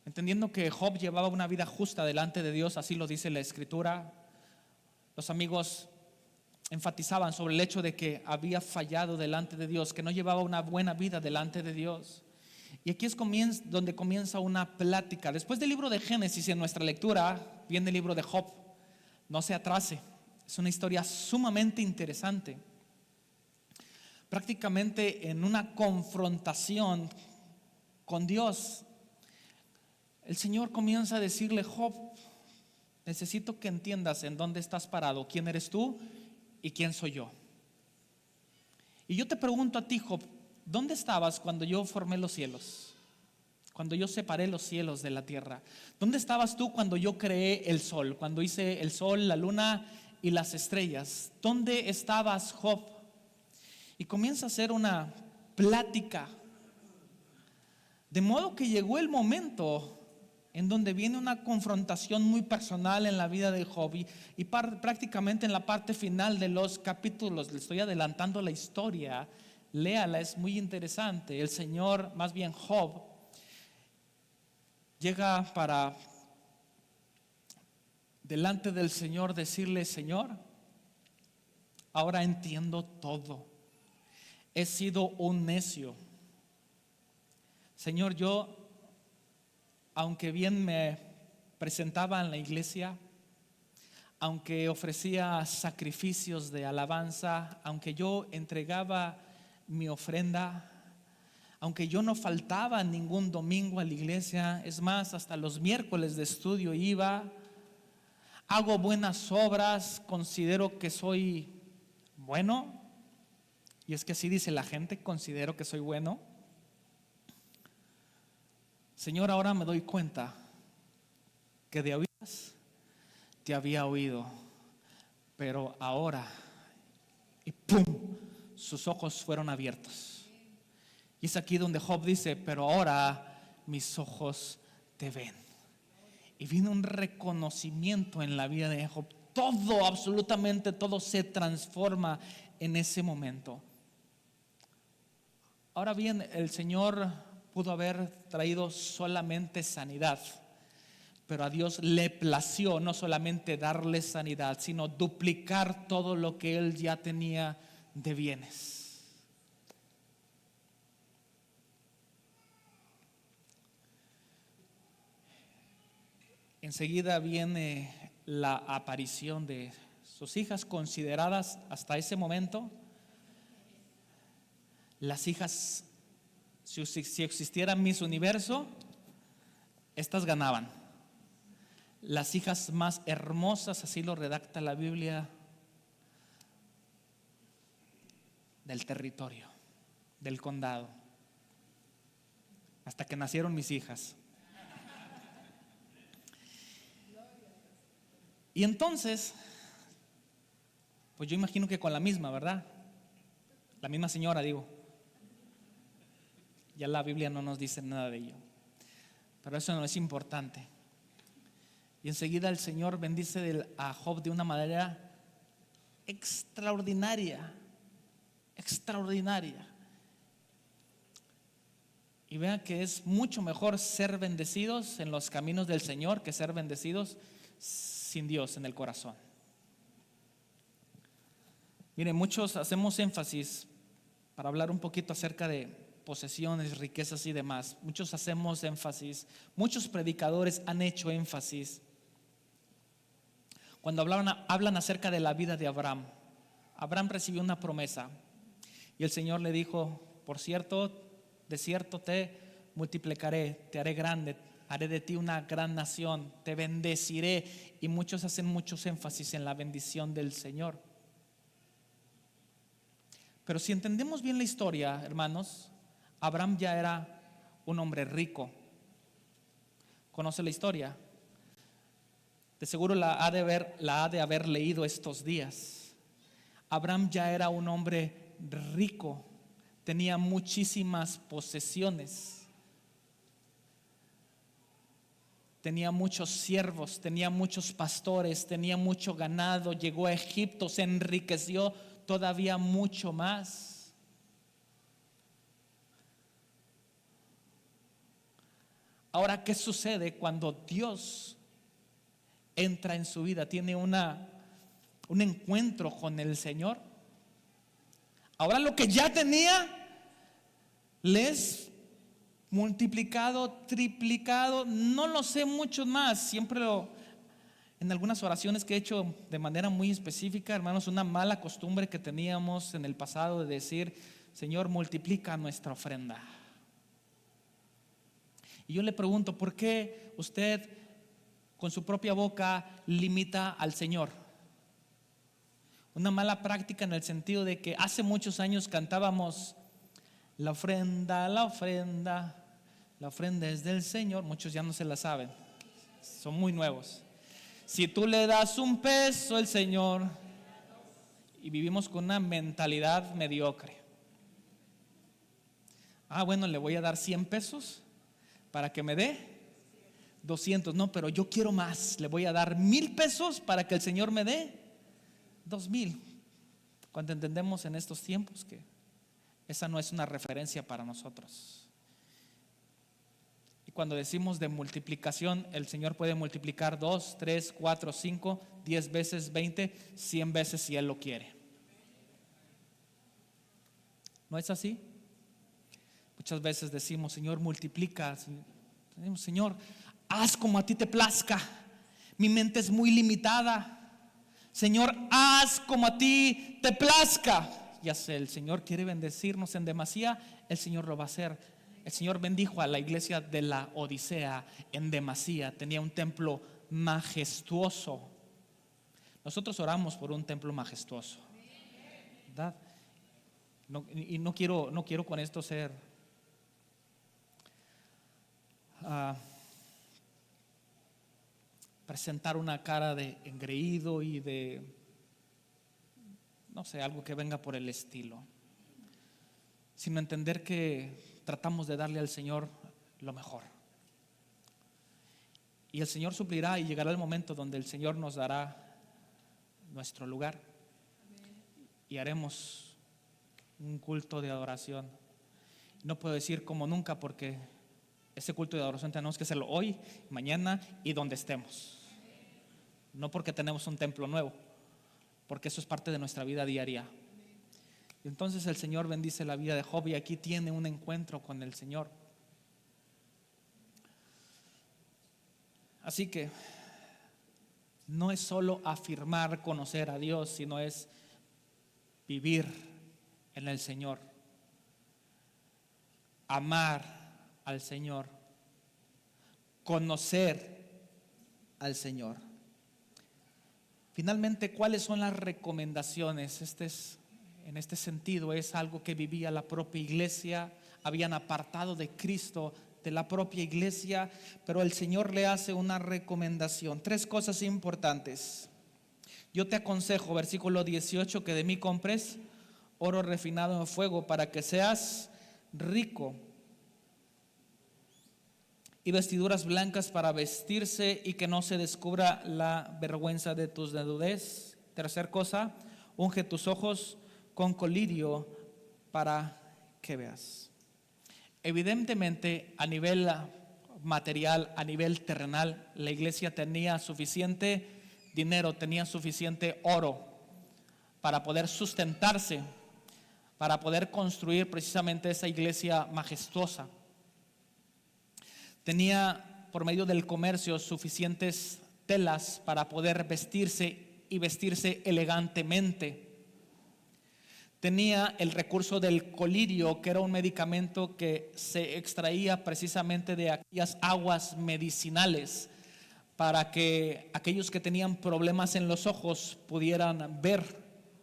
A: Entendiendo que Job llevaba una vida justa delante de Dios, así lo dice la Escritura, los amigos enfatizaban sobre el hecho de que había fallado delante de Dios, que no llevaba una buena vida delante de Dios. Y aquí es donde comienza una plática. Después del libro de Génesis, en nuestra lectura, viene el libro de Job. No se atrase, es una historia sumamente interesante. Prácticamente en una confrontación con Dios, el Señor comienza a decirle: Job, necesito que entiendas en dónde estás parado, quién eres tú y quién soy yo. Y yo te pregunto a ti, Job, ¿dónde estabas cuando yo formé los cielos? Cuando yo separé los cielos de la tierra. ¿Dónde estabas tú cuando yo creé el sol? Cuando hice el sol, la luna y las estrellas. ¿Dónde estabas, Job? Y comienza a hacer una plática. De modo que llegó el momento en donde viene una confrontación muy personal en la vida de Job, y prácticamente en la parte final de los capítulos, le estoy adelantando la historia, léala, es muy interesante. El Señor, más bien Job, llega para delante del Señor decirle: Señor, ahora entiendo todo, he sido un necio. Señor, yo, aunque bien me presentaba en la iglesia, aunque ofrecía sacrificios de alabanza, aunque yo entregaba mi ofrenda, aunque yo no faltaba ningún domingo a la iglesia, es más, hasta los miércoles de estudio iba, hago buenas obras, considero que soy bueno, y es que así dice la gente, considero que soy bueno. Señor, ahora me doy cuenta que de oídas te había oído, pero ahora, y ¡pum!, sus ojos fueron abiertos. Y es aquí donde Job dice: pero ahora mis ojos te ven. Y vino un reconocimiento en la vida de Job. Todo, absolutamente todo se transforma en ese momento. Ahora bien, el Señor pudo haber traído solamente sanidad, pero a Dios le plació no solamente darle sanidad, sino duplicar todo lo que él ya tenía de bienes. Enseguida viene la aparición de sus hijas, consideradas hasta ese momento las hijas. Si existiera Miss Universo, estas ganaban. Las hijas más hermosas, así lo redacta la Biblia, del territorio, del condado. Hasta que nacieron mis hijas. Y entonces, pues yo imagino que con la misma, ¿verdad? La misma señora, digo. Ya la Biblia no nos dice nada de ello, pero eso no es importante. Y enseguida el Señor bendice a Job de una manera extraordinaria, extraordinaria. Y vean que es mucho mejor ser bendecidos en los caminos del Señor que ser bendecidos sin Dios en el corazón. Miren, muchos hacemos énfasis para hablar un poquito acerca de posesiones, riquezas y demás. Muchos hacemos énfasis, muchos predicadores han hecho énfasis cuando hablan acerca de la vida de Abraham. Abraham recibió una promesa y el Señor le dijo: por cierto, de cierto te multiplicaré, te haré grande, haré de ti una gran nación, te bendeciré. Y muchos hacen muchos énfasis en la bendición del Señor. Pero si entendemos bien la historia, hermanos, Abraham ya era un hombre rico. ¿Conoce la historia? De seguro la ha de haber leído estos días. Abraham ya era un hombre rico, tenía muchísimas posesiones, tenía muchos siervos, tenía muchos pastores, tenía mucho ganado, llegó a Egipto, se enriqueció todavía mucho más. Ahora, ¿qué sucede cuando Dios entra en su vida? Tiene un encuentro con el Señor. Ahora lo que ya tenía le es multiplicado, triplicado, no lo sé mucho más. En algunas oraciones que he hecho de manera muy específica, hermanos, una mala costumbre que teníamos en el pasado de decir: Señor, multiplica nuestra ofrenda. Y yo le pregunto, ¿por qué usted con su propia boca limita al Señor? Una mala práctica en el sentido de que hace muchos años cantábamos: la ofrenda, la ofrenda, la ofrenda es del Señor. Muchos ya no se la saben, son muy nuevos. Si tú le das un peso, el Señor. Y vivimos con una mentalidad mediocre. Bueno, le voy a dar 100 pesos para que me dé 200. No, pero yo quiero más. Le voy a dar 1,000 pesos para que el Señor me dé 2,000. Cuando entendemos en estos tiempos que esa no es una referencia para nosotros. Y cuando decimos de multiplicación, el Señor puede multiplicar 2, 3, 4, 5, 10 veces, 20, 100 veces si Él lo quiere. ¿No es así? Muchas veces decimos: Señor, multiplica. Señor, haz como a ti te plazca. Mi mente es muy limitada. Señor, haz como a ti te plazca. Ya sé, el Señor quiere bendecirnos en demasía, el Señor lo va a hacer. El Señor bendijo a la iglesia de la Odisea en demasía. Tenía un templo majestuoso. Nosotros oramos por un templo majestuoso, ¿verdad? No quiero con esto ser presentar una cara de engreído y de, no sé, algo que venga por el estilo, sino entender que tratamos de darle al Señor lo mejor. Y el Señor suplirá, y llegará el momento donde el Señor nos dará nuestro lugar y haremos un culto de adoración. No puedo decir como nunca, porque ese culto de adoración tenemos que hacerlo hoy, mañana y donde estemos. No porque tenemos un templo nuevo, porque eso es parte de nuestra vida diaria. Y entonces el Señor bendice la vida de Job, y aquí tiene un encuentro con el Señor. Así que no es solo afirmar conocer a Dios, sino es vivir en el Señor, amar al Señor, conocer al Señor. Finalmente, ¿cuáles son las recomendaciones? En este sentido es algo que vivía la propia iglesia. Habían apartado de Cristo de la propia iglesia, pero el Señor le hace una recomendación. 3 cosas importantes. Yo te aconsejo, versículo 18, que de mí compres oro refinado en fuego para que seas rico, y vestiduras blancas para vestirse, y que no se descubra la vergüenza de tus desnudez. 3 cosa, unge tus ojos con colirio para que veas. Evidentemente, a nivel material, a nivel terrenal, la iglesia tenía suficiente dinero, tenía suficiente oro para poder sustentarse, para poder construir precisamente esa iglesia majestuosa. Tenía por medio del comercio suficientes telas para poder vestirse y vestirse elegantemente. Tenía el recurso del colirio, que era un medicamento que se extraía precisamente de aquellas aguas medicinales para que aquellos que tenían problemas en los ojos pudieran ver.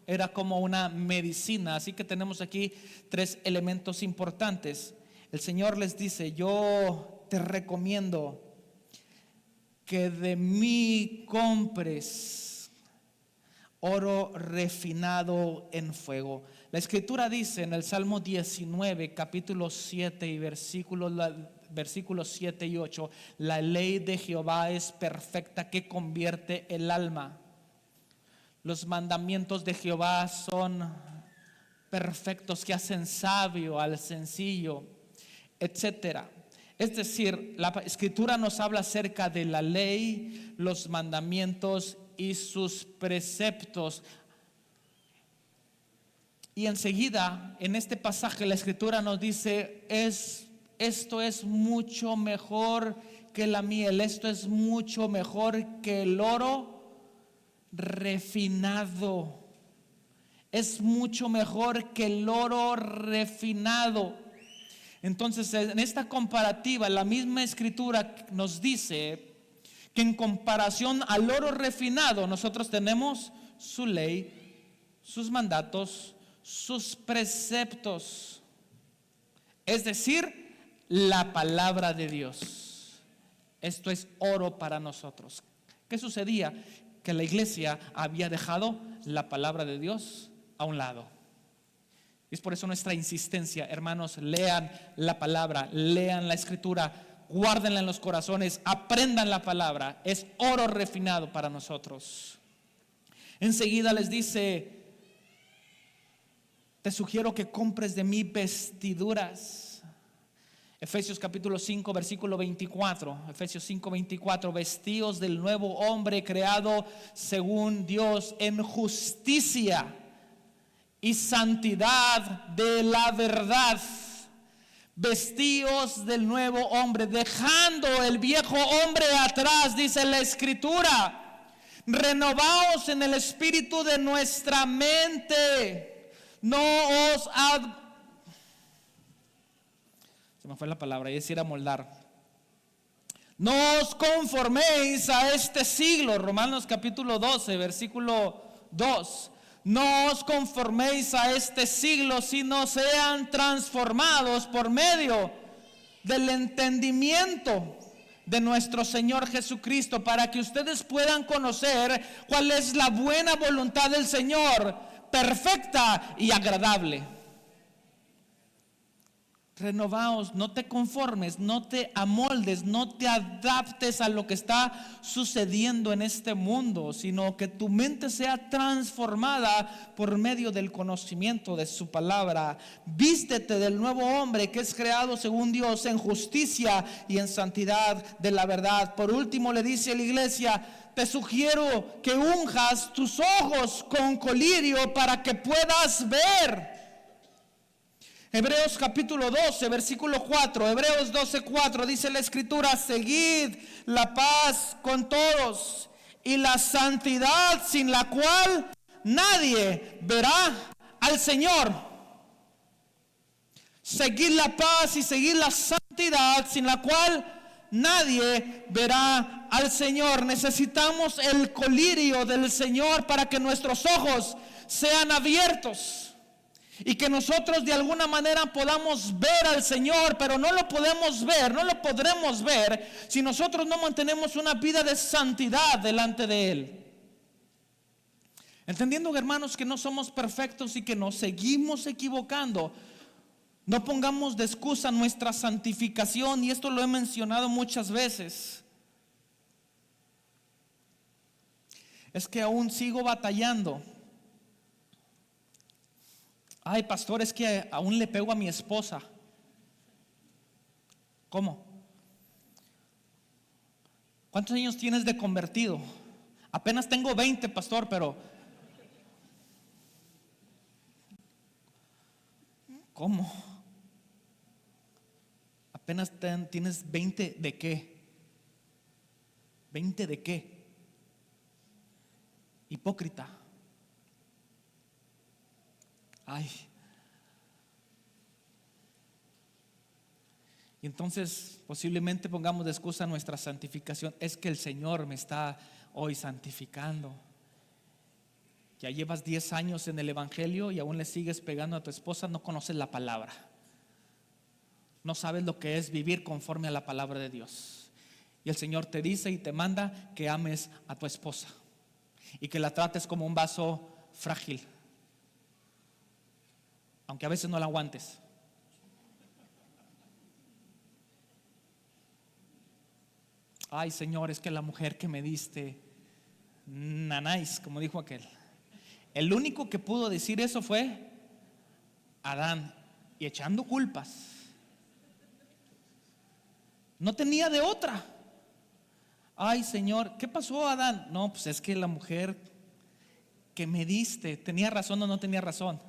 A: Era como una medicina. Así que tenemos aquí 3 elementos importantes. El Señor les dice: yo te recomiendo que de mí compres oro refinado en fuego. La escritura dice en el Salmo 19, capítulo 7 y versículos 7 y 8, la ley de Jehová es perfecta que convierte el alma. Los mandamientos de Jehová son perfectos que hacen sabio al sencillo, etcétera. Es decir, la escritura nos habla acerca de la ley, los mandamientos y sus preceptos. Y enseguida, en este pasaje, la escritura nos dice, esto es mucho mejor que la miel, esto es mucho mejor que el oro refinado. Es mucho mejor que el oro refinado. Entonces, en esta comparativa, la misma escritura nos dice que en comparación al oro refinado, nosotros tenemos su ley, sus mandatos, sus preceptos. Es decir, la palabra de Dios. Esto es oro para nosotros. ¿Qué sucedía? Que la iglesia había dejado la palabra de Dios a un lado. Es por eso nuestra insistencia, hermanos, lean la palabra, lean la escritura, guárdenla en los corazones, aprendan la palabra. Es oro refinado para nosotros. Enseguida les dice, te sugiero que compres de mí vestiduras. Efesios capítulo 5, versículo 24. Efesios 5, 24. Vestíos del nuevo hombre creado según Dios en justicia y santidad de la verdad. Vestíos del nuevo hombre, dejando el viejo hombre atrás, dice la escritura. Renovaos en el espíritu de nuestra mente. Se me fue la palabra, y decir amoldar. No os conforméis a este siglo. Romanos capítulo 12, versículo 2. No os conforméis a este siglo, sino sean transformados por medio del entendimiento de nuestro Señor Jesucristo, para que ustedes puedan conocer cuál es la buena voluntad del Señor, perfecta y agradable. Renovaos, no te conformes, no te amoldes, no te adaptes a lo que está sucediendo en este mundo, sino que tu mente sea transformada por medio del conocimiento de su palabra. Vístete del nuevo hombre que es creado según Dios en justicia y en santidad de la verdad. Por último le dice a la iglesia, te sugiero que unjas tus ojos con colirio para que puedas ver. Hebreos capítulo 12, versículo 4, Hebreos 12, 4, dice la escritura, seguid la paz con todos y la santidad sin la cual nadie verá al Señor. Seguid la paz y seguid la santidad sin la cual nadie verá al Señor. Necesitamos el colirio del Señor para que nuestros ojos sean abiertos y que nosotros de alguna manera podamos ver al Señor, pero no lo podemos ver, no lo podremos ver si nosotros no mantenemos una vida de santidad delante de Él. Entendiendo, hermanos, que no somos perfectos y que nos seguimos equivocando, no pongamos de excusa nuestra santificación, y esto lo he mencionado muchas veces. Es que aún sigo batallando. Ay, pastor, es que aún le pego a mi esposa. ¿Cómo? ¿Cuántos años tienes de convertido? Apenas tengo 20, pastor, pero ¿cómo? Apenas tienes 20 ¿de qué? ¿20 de qué? Hipócrita. Ay. Y entonces posiblemente pongamos de excusa nuestra santificación. Es que el Señor me está hoy santificando. Ya llevas 10 años en el evangelio y aún le sigues pegando a tu esposa. No conoces la palabra. No sabes lo que es vivir conforme a la palabra de Dios. Y el Señor te dice y te manda que ames a tu esposa y que la trates como un vaso frágil, aunque a veces no la aguantes. Ay, Señor, es que la mujer que me diste, nanáis, como dijo aquel. El único que pudo decir eso fue Adán, y echando culpas. No tenía de otra. Ay, Señor, ¿qué pasó, Adán? No, pues es que la mujer que me diste, ¿tenía razón o no tenía razón?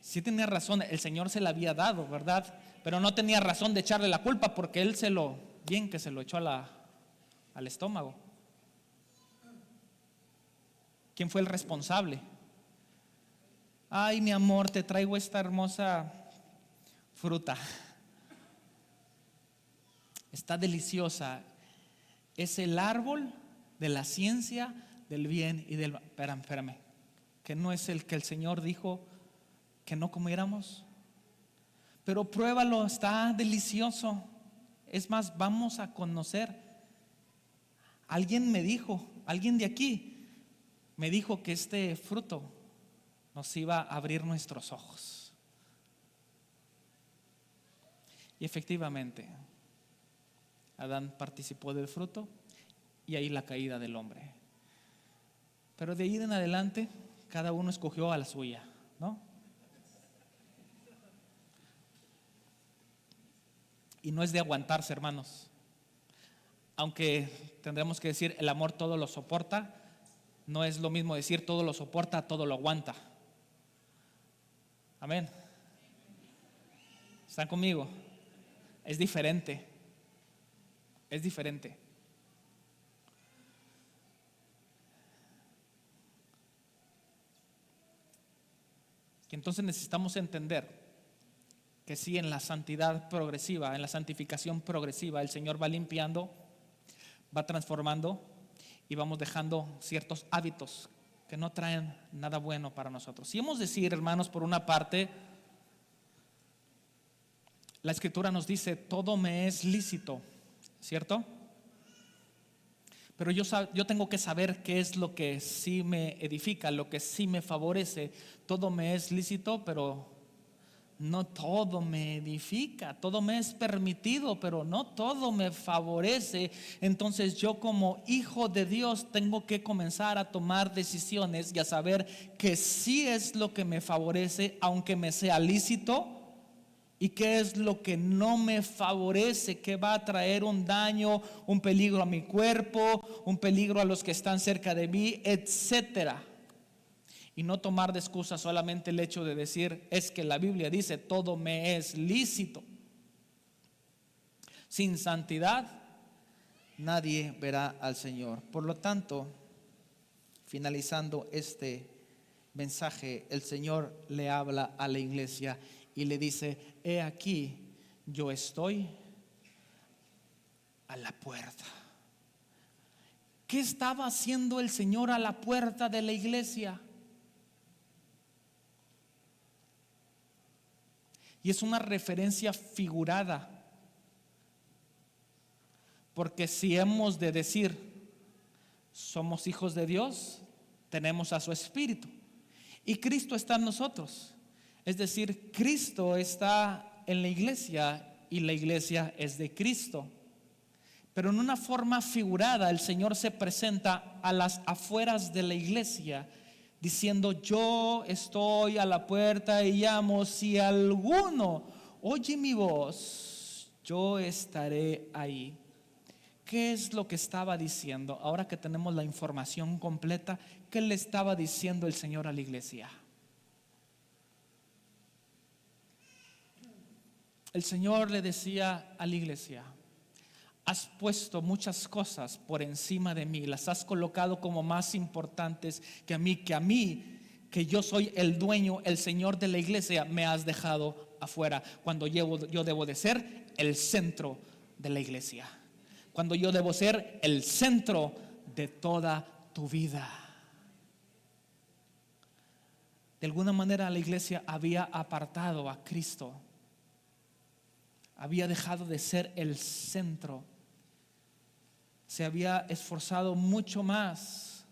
A: Sí tenía razón, el Señor se la había dado, ¿verdad? Pero no tenía razón de echarle la culpa, porque él bien que se lo echó al estómago. ¿Quién fue el responsable? Ay, mi amor, te traigo esta hermosa fruta. Está deliciosa. Es el árbol de la ciencia del bien y del mal. Espérame. Que no es el que el Señor dijo que no comiéramos. Pero pruébalo, está delicioso. Es más, vamos a conocer. Alguien de aquí me dijo que este fruto nos iba a abrir nuestros ojos. Y efectivamente, Adán participó del fruto y ahí la caída del hombre. Pero de ahí en adelante, cada uno escogió a la suya, ¿no? Y no es de aguantarse, hermanos. Aunque tendremos que decir el amor todo lo soporta, no es lo mismo decir todo lo soporta, todo lo aguanta. Amén. ¿Están conmigo? Es diferente. Es diferente. Y entonces necesitamos entender que sí, en la santidad progresiva, en la santificación progresiva, el Señor va limpiando, va transformando y vamos dejando ciertos hábitos que no traen nada bueno para nosotros. Si hemos de decir, hermanos, por una parte, la Escritura nos dice, todo me es lícito, ¿cierto? Pero yo tengo que saber qué es lo que sí me edifica, lo que sí me favorece. Todo me es lícito, pero no todo me edifica. Todo me es permitido, pero no todo me favorece. Entonces yo, como hijo de Dios, tengo que comenzar a tomar decisiones y a saber que sí es lo que me favorece, aunque me sea lícito, y qué es lo que no me favorece, que va a traer un daño, un peligro a mi cuerpo, un peligro a los que están cerca de mí, etcétera. Y no tomar de excusa solamente el hecho de decir, es que la Biblia dice, todo me es lícito. Sin santidad nadie verá al Señor. Por lo tanto, finalizando este mensaje, el Señor le habla a la iglesia y le dice, he aquí, yo estoy a la puerta. ¿Qué estaba haciendo el Señor a la puerta de la iglesia? Y es una referencia figurada, porque si hemos de decir somos hijos de Dios, tenemos a su Espíritu y Cristo está en nosotros. Es decir, Cristo está en la iglesia y la iglesia es de Cristo. Pero en una forma figurada, el Señor se presenta a las afueras de la iglesia diciendo, yo estoy a la puerta y llamo, si alguno oye mi voz, yo estaré ahí. ¿Qué es lo que estaba diciendo? Ahora que tenemos la información completa, ¿qué le estaba diciendo el Señor a la iglesia? El Señor le decía a la iglesia, has puesto muchas cosas por encima de mí, las has colocado como más importantes que a mí, que yo soy el dueño, el Señor de la iglesia, me has dejado afuera, cuando yo debo de ser el centro de la iglesia, cuando yo debo ser el centro de toda tu vida. De alguna manera la iglesia había apartado a Cristo, había dejado de ser el centro. se había esforzado mucho más,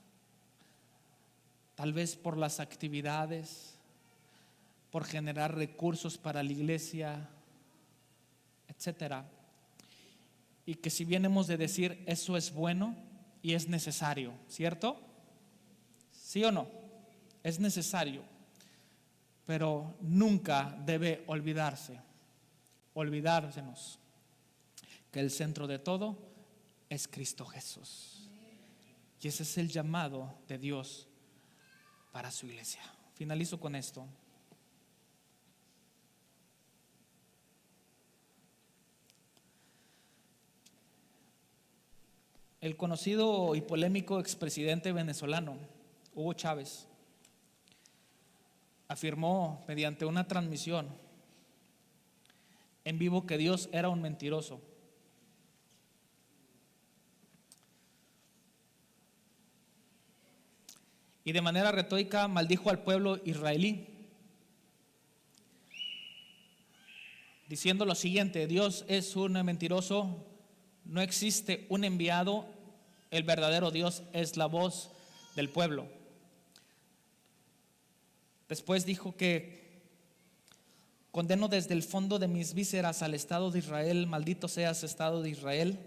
A: tal vez por las actividades, por generar recursos para la iglesia, etcétera. Y que si bien hemos de decir eso es bueno y es necesario, ¿cierto? ¿Sí o no? Es necesario, pero nunca debe olvidársenos que el centro de todo es Cristo Jesús. Y ese es el llamado de Dios para su iglesia. Finalizo con esto. El conocido y polémico expresidente venezolano, Hugo Chávez, afirmó mediante una transmisión en vivo que Dios era un mentiroso. Y de manera retórica maldijo al pueblo israelí, diciendo lo siguiente: Dios es un mentiroso, no existe un enviado, el verdadero Dios es la voz del pueblo. Después dijo que condeno desde el fondo de mis vísceras al Estado de Israel, maldito seas Estado de Israel.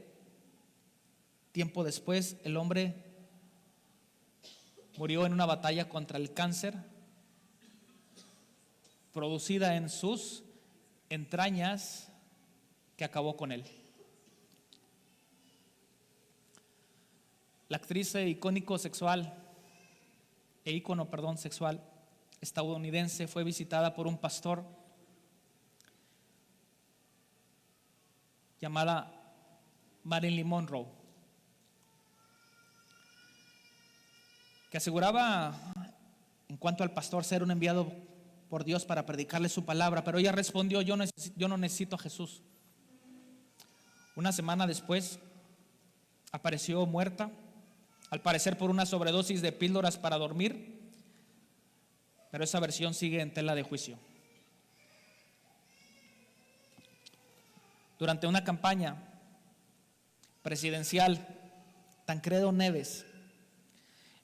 A: Tiempo después el hombre murió en una batalla contra el cáncer, producida en sus entrañas, que acabó con él. La actriz ícono sexual estadounidense fue visitada por un pastor llamada Marilyn Monroe, que aseguraba en cuanto al pastor ser un enviado por Dios para predicarle su palabra, pero ella respondió: yo no necesito a Jesús. Una semana después apareció muerta, al parecer por una sobredosis de píldoras para dormir, pero esa versión sigue en tela de juicio. Durante una campaña presidencial, Tancredo Neves,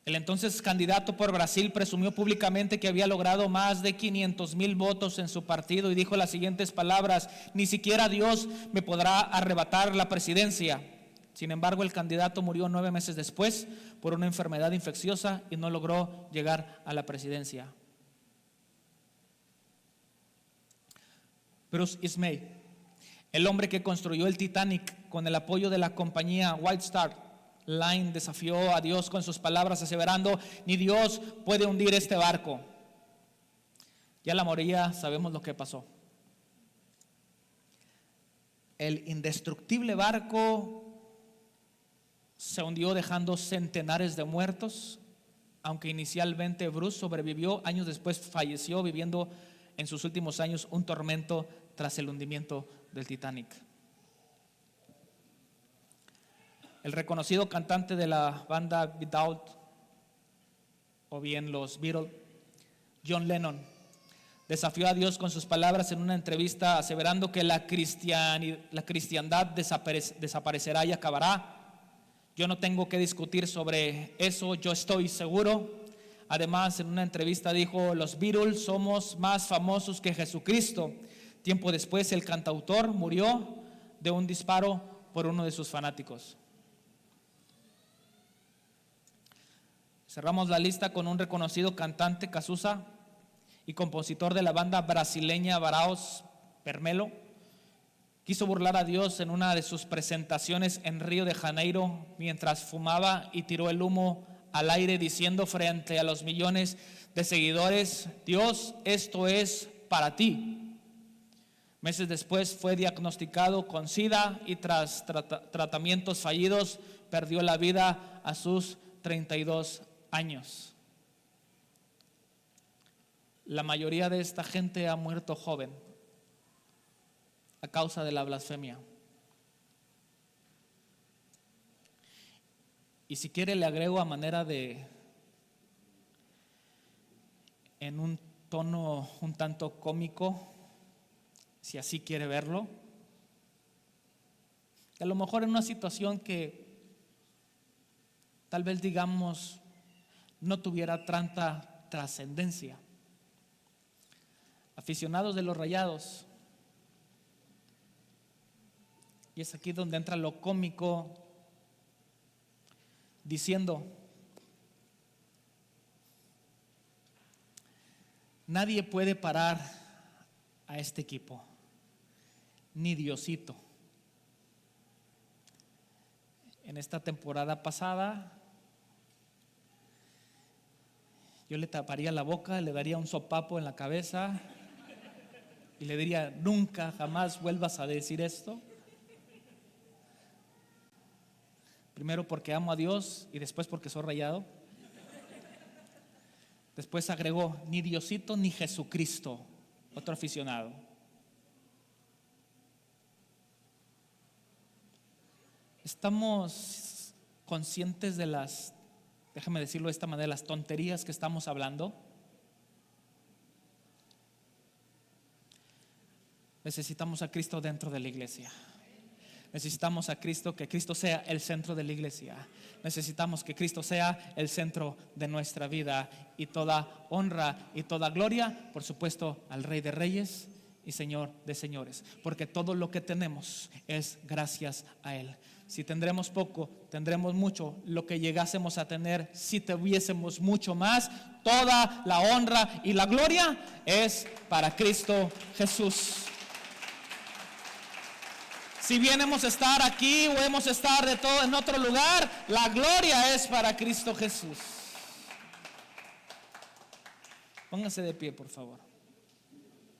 A: el entonces candidato por Brasil, presumió públicamente que había logrado más de 500,000 votos en su partido y dijo las siguientes palabras: ni siquiera Dios me podrá arrebatar la presidencia. Sin embargo, el candidato murió 9 meses después por una enfermedad infecciosa y no logró llegar a la presidencia. Bruce Ismay, el hombre que construyó el Titanic con el apoyo de la compañía White Star Line, desafió a Dios con sus palabras, aseverando: ni Dios puede hundir este barco. Ya la mayoría sabemos lo que pasó. El indestructible barco se hundió, dejando centenares de muertos. Aunque inicialmente Bruce sobrevivió, años después falleció, viviendo en sus últimos años un tormento tras el hundimiento del Titanic. El reconocido cantante de la banda Beatles, o bien los Beatles, John Lennon, desafió a Dios con sus palabras en una entrevista, aseverando que la cristiandad desaparecerá y acabará. Yo no tengo que discutir sobre eso, yo estoy seguro. Además, en una entrevista dijo: los Beatles somos más famosos que Jesucristo. Tiempo después, el cantautor murió de un disparo por uno de sus fanáticos. Cerramos la lista con un reconocido cantante, Cazuza, y compositor de la banda brasileña Varaos Permelo. Quiso burlar a Dios en una de sus presentaciones en Río de Janeiro mientras fumaba y tiró el humo al aire, diciendo frente a los millones de seguidores: Dios, esto es para ti. Meses después fue diagnosticado con SIDA y tras tratamientos fallidos perdió la vida a sus 32 años. La mayoría de esta gente ha muerto joven a causa de la blasfemia. Y si quiere le agrego a manera de, en un tono un tanto cómico, si así quiere verlo, que a lo mejor en una situación que tal vez digamos, no tuviera tanta trascendencia. Aficionados de los Rayados. Y es aquí donde entra lo cómico, diciendo: nadie puede parar a este equipo, ni Diosito. En esta temporada pasada, yo le taparía la boca, le daría un sopapo en la cabeza y le diría: nunca, jamás vuelvas a decir esto. Primero porque amo a Dios y después porque soy rayado. Después agregó: ni Diosito ni Jesucristo, otro aficionado. Estamos conscientes de las, déjame decirlo de esta manera, las tonterías que estamos hablando. Necesitamos a Cristo dentro de la iglesia. Necesitamos a Cristo, que Cristo sea el centro de la iglesia. Necesitamos que Cristo sea el centro de nuestra vida. Y toda honra y toda gloria, por supuesto, al Rey de Reyes y Señor de Señores. Porque todo lo que tenemos es gracias a Él. Si tendremos poco, tendremos mucho. Lo que llegásemos a tener, si tuviésemos mucho más, toda la honra y la gloria es para Cristo Jesús. Si bien hemos estar aquí o hemos estar de todo en otro lugar, la gloria es para Cristo Jesús. Pónganse de pie, por favor.